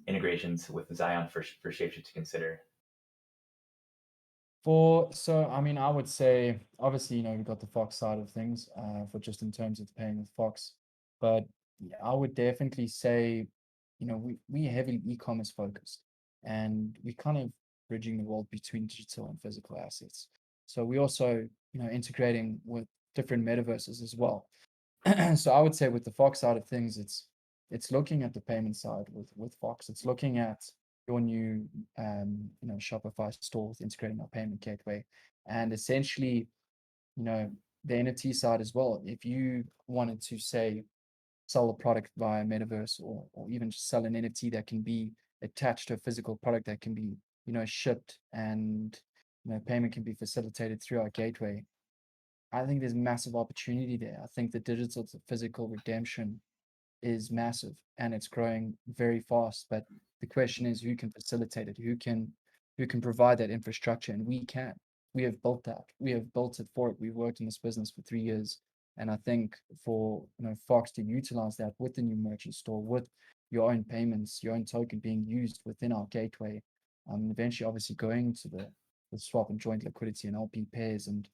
integrations with Xion for ShapeShift to consider? I would say, obviously, we've got the Fox side of things, for just in terms of paying with Fox. But yeah, I would definitely say, we heavily e-commerce focused and we kind of bridging the world between digital and physical assets. So we also, integrating with different metaverses as well. So I would say with the Fox side of things, it's looking at the payment side with Fox. It's looking at your new Shopify store with integrating our payment gateway, and essentially, you know, the NFT side as well. If you wanted to say sell a product via metaverse or even just sell an NFT that can be attached to a physical product that can be, shipped and payment can be facilitated through our gateway. I think there's massive opportunity there. I think the digital to physical redemption is massive and it's growing very fast. But the question is who can facilitate it? Who can provide that infrastructure? And we can. We have built that. We have built it for it. We've worked in this business for 3 years. And I think for Fox to utilize that with the new merchant store, with your own payments, your own token being used within our gateway, eventually obviously going to the swap and joint liquidity and LP pairs. And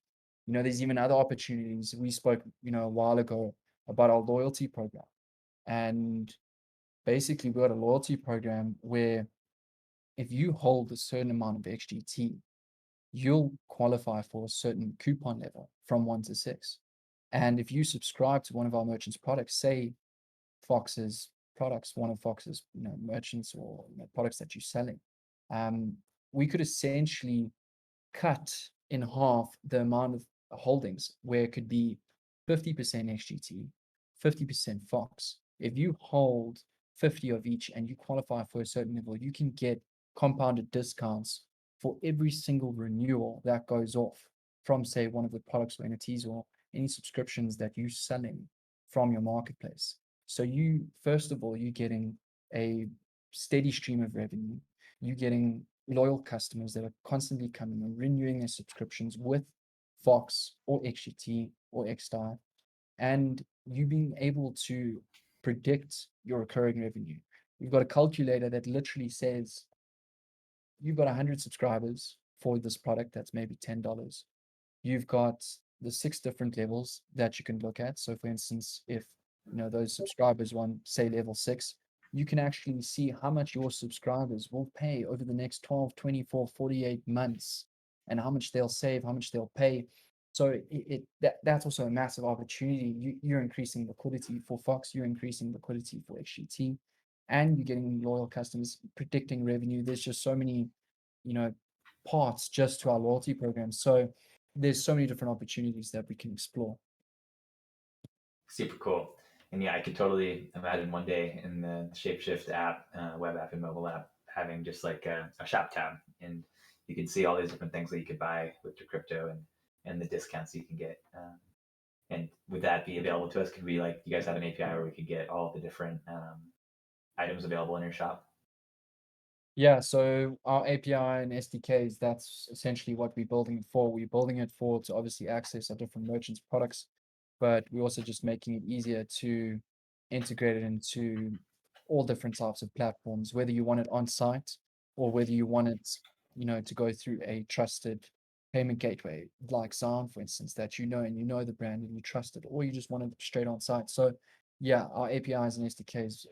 there's even other opportunities. We spoke, a while ago about our loyalty program. And basically, we got a loyalty program where if you hold a certain amount of XGT, you'll qualify for a certain coupon level from 1 to 6. And if you subscribe to one of our merchants' products, say Fox's products, one of Fox's merchants or products that you're selling, um, we could essentially cut in half the amount of holdings where it could be 50% XGT, 50% Fox. If you hold 50 of each and you qualify for a certain level, you can get compounded discounts for every single renewal that goes off from, say, one of the products or entities or any subscriptions that you're selling from your marketplace. So you, first of all, you're getting a steady stream of revenue. You're getting loyal customers that are constantly coming and renewing their subscriptions with Fox or XGT or XDAO, and you being able to predict your recurring revenue. You've got a calculator that literally says you've got 100 subscribers for this product that's maybe $10. You've got the 6 different levels that you can look at. So for instance, if those subscribers want, say, level 6, you can actually see how much your subscribers will pay over the next 12, 24, 48 months, and how much they'll save, how much they'll pay. So that's also a massive opportunity. You're increasing liquidity for Fox, you're increasing liquidity for XGT, and you're getting loyal customers, predicting revenue. There's just so many, parts just to our loyalty program. So there's so many different opportunities that we can explore. Super cool. And yeah, I could totally imagine one day in the ShapeShift app, web app and mobile app, having just like a shop tab, and you can see all these different things that you could buy with your crypto and the discounts you can get. And would that be available to us? Could we, like, you guys have an API where we could get all the different items available in your shop? Yeah, so our API and SDKs, that's essentially what we're building it for. We're building it for to obviously access our different merchants' products, but we're also just making it easier to integrate it into all different types of platforms, whether you want it on site or whether you want it, to go through a trusted payment gateway like Xion, for instance, that and you know the brand and you trust it, or you just want it straight on site. So yeah, our APIs and SDKs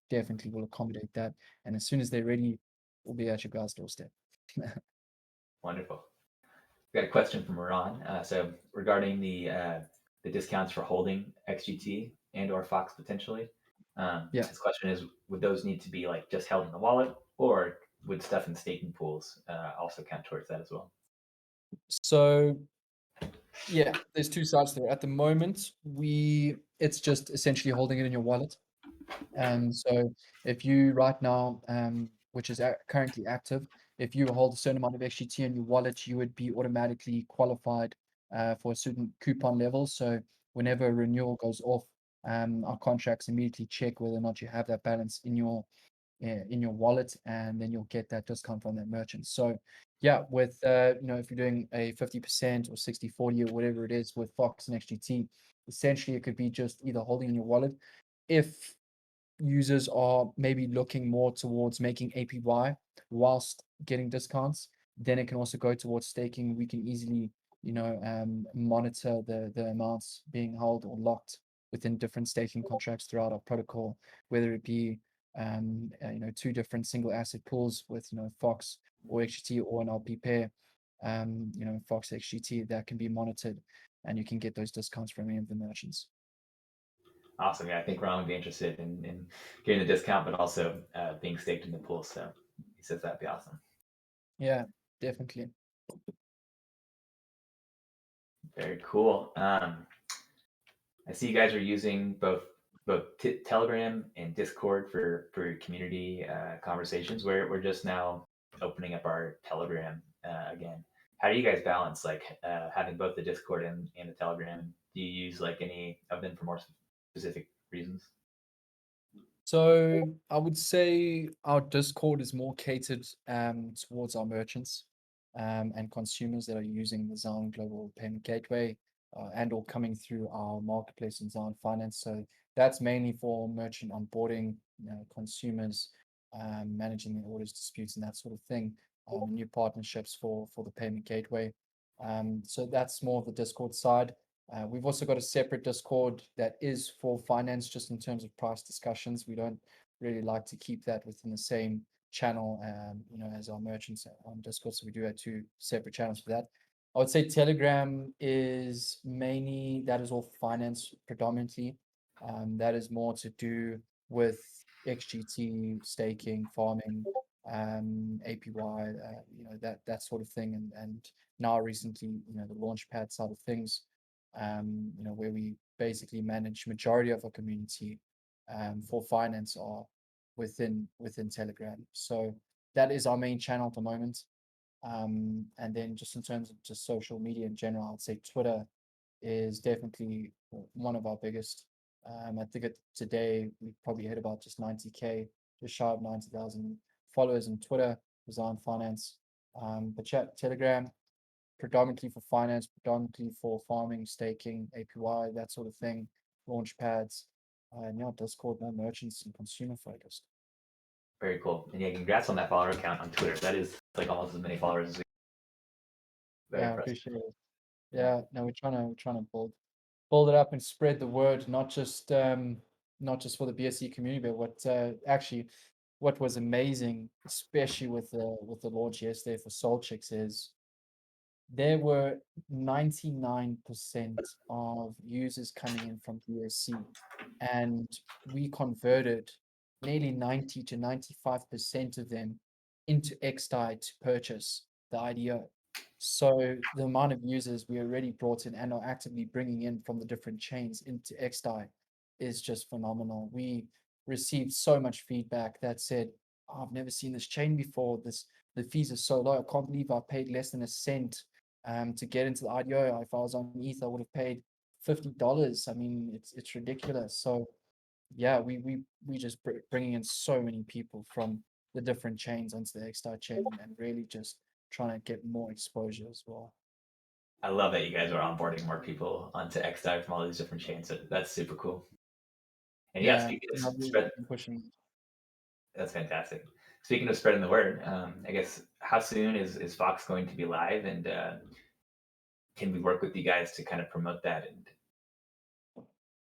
definitely will accommodate that. And as soon as they're ready, will be at your guys' doorstep. Wonderful. We got a question from Ron. So regarding the discounts for holding XGT and or Fox potentially, Yeah. his question is: would those need to be like just held in the wallet, or would stuff in staking pools also count towards that as well? So yeah, there's two sides there. At the moment, it's just essentially holding it in your wallet. And so if you right now, which is currently active, if you hold a certain amount of XGT in your wallet, you would be automatically qualified for a certain coupon level. So whenever a renewal goes off, our contracts immediately check whether or not you have that balance in your wallet, and then you'll get that discount from that merchant. So yeah, with if you're doing a 50% or 60/40 or whatever it is with Fox and XGT, essentially it could be just either holding in your wallet. If users are maybe looking more towards making APY whilst getting discounts, then it can also go towards staking. We can easily, monitor the amounts being held or locked within different staking contracts throughout our protocol, whether it be, 2 different single asset pools with, Fox or XGT, or an LP pair, Fox XGT, that can be monitored, and you can get those discounts from any of the merchants. Awesome. Yeah, I think Ron would be interested in getting the discount, but also being staked in the pool. So he says that'd be awesome. Yeah, definitely. Very cool. I see you guys are using both Telegram and Discord for community conversations. We're just now opening up our Telegram again. How do you guys balance like having both the Discord and the Telegram? Do you use like any of them for more specific reasons? So I would say our Discord is more catered towards our merchants and consumers that are using the Xion Global Payment Gateway and or coming through our marketplace in Xion Finance. So that's mainly for merchant onboarding, consumers managing their orders, disputes, and that sort of thing. New partnerships for the payment gateway. So that's more of the Discord side. We've also got a separate Discord that is for finance, just in terms of price discussions. We don't really like to keep that within the same channel, as our merchants on Discord. So we do have 2 separate channels for that. I would say Telegram is mainly, that is all finance predominantly. That is more to do with XGT, staking, farming, APY, that sort of thing. And now recently, the Launchpad side of things, where we basically manage majority of our community for finance are within Telegram. So that is our main channel at the moment. And then just in terms of just social media in general, I'd say Twitter is definitely one of our biggest. I think today we probably hit about just 90K, just shy of 90,000 followers on Twitter, Design Finance. But yeah, Telegram, predominantly for finance, predominantly for farming, staking, APY, that sort of thing, launch pads. And yeah, Discord, more merchants and consumer focused. Very cool. And yeah, congrats on that follower count on Twitter. That is like almost as many followers as we. Very Yeah, I impressive. appreciate it. Yeah. Yeah, no, we're trying to build it up and spread the word, not just for the BSE community, but actually what was amazing, especially with the launch yesterday for Soul Chicks, is there were 99% of users coming in from BSC, and we converted nearly 90 to 95% of them into XDAI to purchase the IDO. So the amount of users we already brought in and are actively bringing in from the different chains into XDAI is just phenomenal. We received so much feedback that said, "Oh, I've never seen this chain before. The fees are so low. I can't believe I paid less than a cent to get into the IDO. If I was on ETH, I would have paid $50. I mean, it's ridiculous." So yeah, we just bringing in so many people from the different chains onto the XDAI chain and really just trying to get more exposure as well. I love that you guys are onboarding more people onto XDive from all these different chains. That's super cool. And yeah, Yeah, speaking of yeah, we've spread, been pushing. that's fantastic. Speaking of spreading the word, I guess how soon is Fox going to be live, and can we work with you guys to kind of promote that? And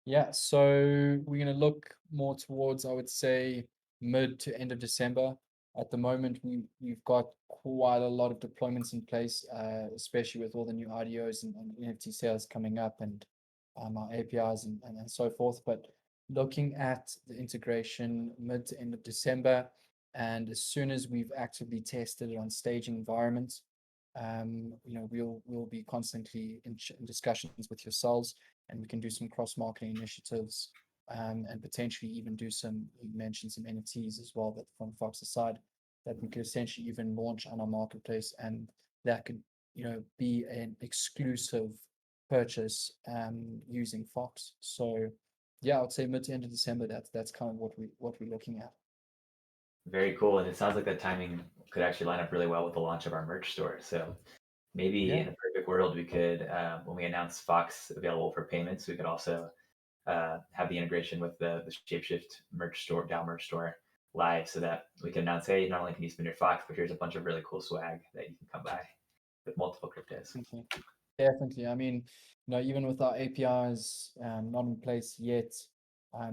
Yeah, so we're going to look more towards, I would say, mid to end of December. At the moment, we've got quite a lot of deployments in place, especially with all the new IDOs and NFT sales coming up and our APIs and so forth. But looking at the integration mid to end of December, and as soon as we've actively tested it on staging environments, we'll be constantly in discussions with yourselves, and we can do some cross-marketing initiatives, and potentially even do some, you mentioned some NFTs as well, that from Fox's side, that we could essentially even launch on our marketplace, and that could, be an exclusive purchase using Fox. So yeah, I would say mid to end of December, that's kind of what we're looking at. very cool. And it sounds like that timing could actually line up really well with the launch of our merch store. So maybe Yeah. in a perfect world, we could, when we announce Fox available for payments, we could also have the integration with the ShapeShift merch store, DAO merch store live, so that we can announce, hey, not only can you spend your Fox, but here's a bunch of really cool swag that you can come buy with multiple cryptos. Okay. Definitely. I mean, even with our APIs not in place yet,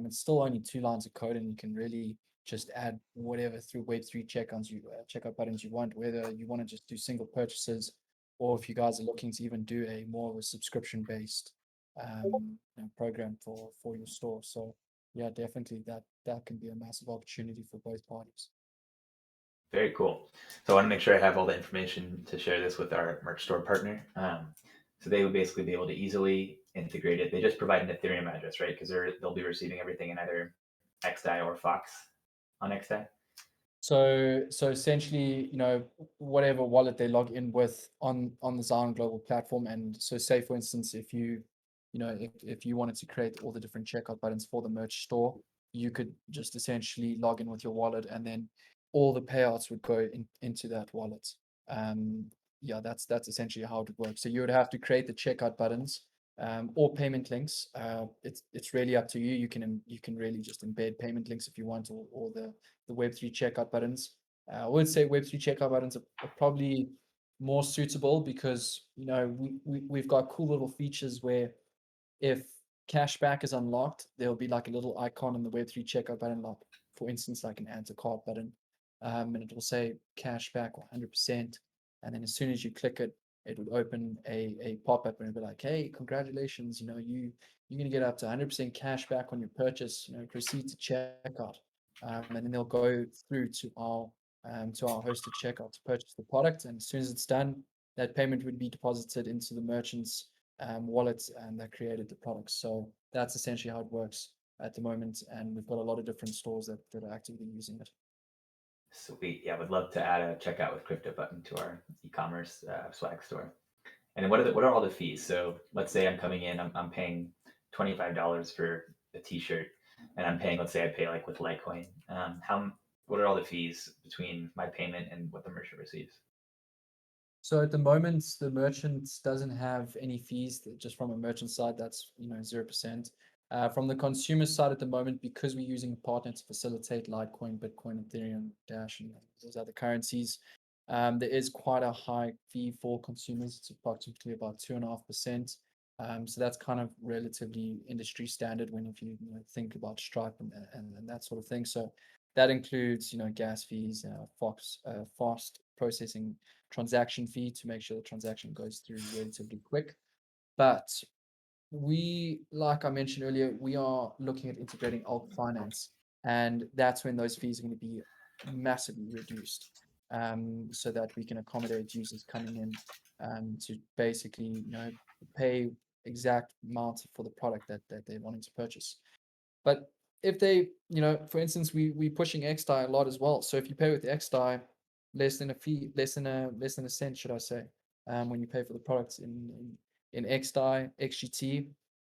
it's still only two lines of code, and you can really just add whatever through Web3 checkout buttons you want, whether you want to just do single purchases, or if you guys are looking to even do a more of a subscription-based program for your store. So yeah, definitely that can be a massive opportunity for both parties. Very cool. So I want to make sure I have all the information to share this with our merch store partner. So they would basically be able to easily integrate it. They just provide an Ethereum address, right? Because they'll be receiving everything in either XDAI or Fox on XDAI. So essentially, whatever wallet they log in with on the Xion global platform, and so say for instance, if you wanted to create all the different checkout buttons for the merch store, you could just essentially log in with your wallet, and then all the payouts would go into that wallet. Um, yeah, that's essentially how it would work. So you would have to create the checkout buttons, or payment links. It's really up to you. You can really just embed payment links if you want, or the Web3 checkout buttons. I would say Web3 checkout buttons are probably more suitable because we've got cool little features where if cashback is unlocked, there'll be like a little icon in the Web3 checkout button, like for instance, like an add to cart button, and it will say cashback 100%. And then as soon as you click it, it would open a pop-up and it'd be like, "Hey, congratulations! You're gonna get up to 100% cash back on your purchase. Proceed to checkout." And then they'll go through to our hosted checkout to purchase the product. And as soon as it's done, that payment would be deposited into the merchant's wallet, and that created the product. So that's essentially how it works at the moment. And we've got a lot of different stores that are actively using it. Sweet. Yeah, would love to add a checkout with crypto button to our e-commerce swag store. And then what are all the fees? So let's say I'm coming in, I'm paying $25 for a T-shirt, and I'm paying, let's say I pay like with Litecoin. What are all the fees between my payment and what the merchant receives? So at the moment, the merchant doesn't have any fees. Just from a merchant side, that's 0%. From the consumer side at the moment, because we're using a partner to facilitate Litecoin, Bitcoin, Ethereum, Dash, and those other currencies, there is quite a high fee for consumers. It's approximately about 2.5%. So that's kind of relatively industry standard when if you think about Stripe and that sort of thing. So that includes gas fees, fast processing transaction fee to make sure the transaction goes through relatively quick. But we, like I mentioned earlier, we are looking at integrating alt finance, and that's when those fees are going to be massively reduced, so that we can accommodate users coming in to basically, pay exact amounts for the product that they're wanting to purchase. But if they, for instance, we pushing XDAI a lot as well. So if you pay with XDAI, less than a fee, less than a cent, should I say, when you pay for the products in XDAI, XGT,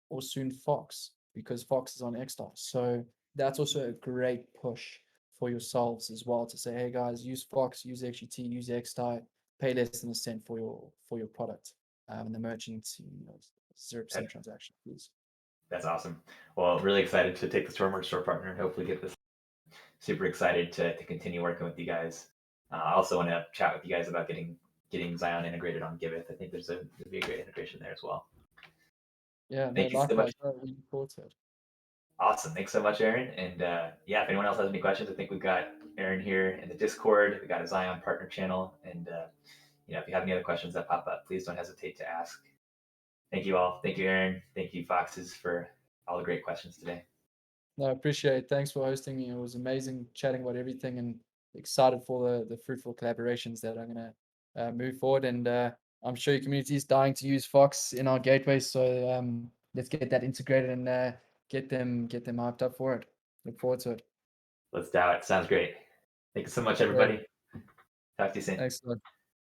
or soon Fox, because Fox is on XDAI. So that's also a great push for yourselves as well to say, hey guys, use Fox, use XGT, use XDAI, pay less than a cent for your product, and the merchant, 0% transaction fees. That's awesome. Well, really excited to take this to our merch store partner and hopefully get this. Super excited to continue working with you guys. I also want to chat with you guys about getting Xion integrated on Giveth. I think there'd be a great integration there as well. Yeah, no, Thank you so much. likewise. We look forward to it. Awesome. Thanks so much, Aaron. And yeah, if anyone else has any questions, I think we've got Aaron here in the Discord. We got a Xion partner channel. And if you have any other questions that pop up, please don't hesitate to ask. Thank you all. Thank you, Aaron. Thank you, Foxes, for all the great questions today. No, I appreciate it. Thanks for hosting me. It was amazing chatting about everything and excited for the fruitful collaborations that are going to move forward. And I'm sure your community is dying to use Fox in our gateway. So let's get that integrated and get them hyped up for it. Look forward to it. Let's do it. Sounds great. Thank you so much, Great. everybody. Talk to you soon. Excellent.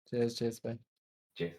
Cheers. Cheers. Bye. Cheers.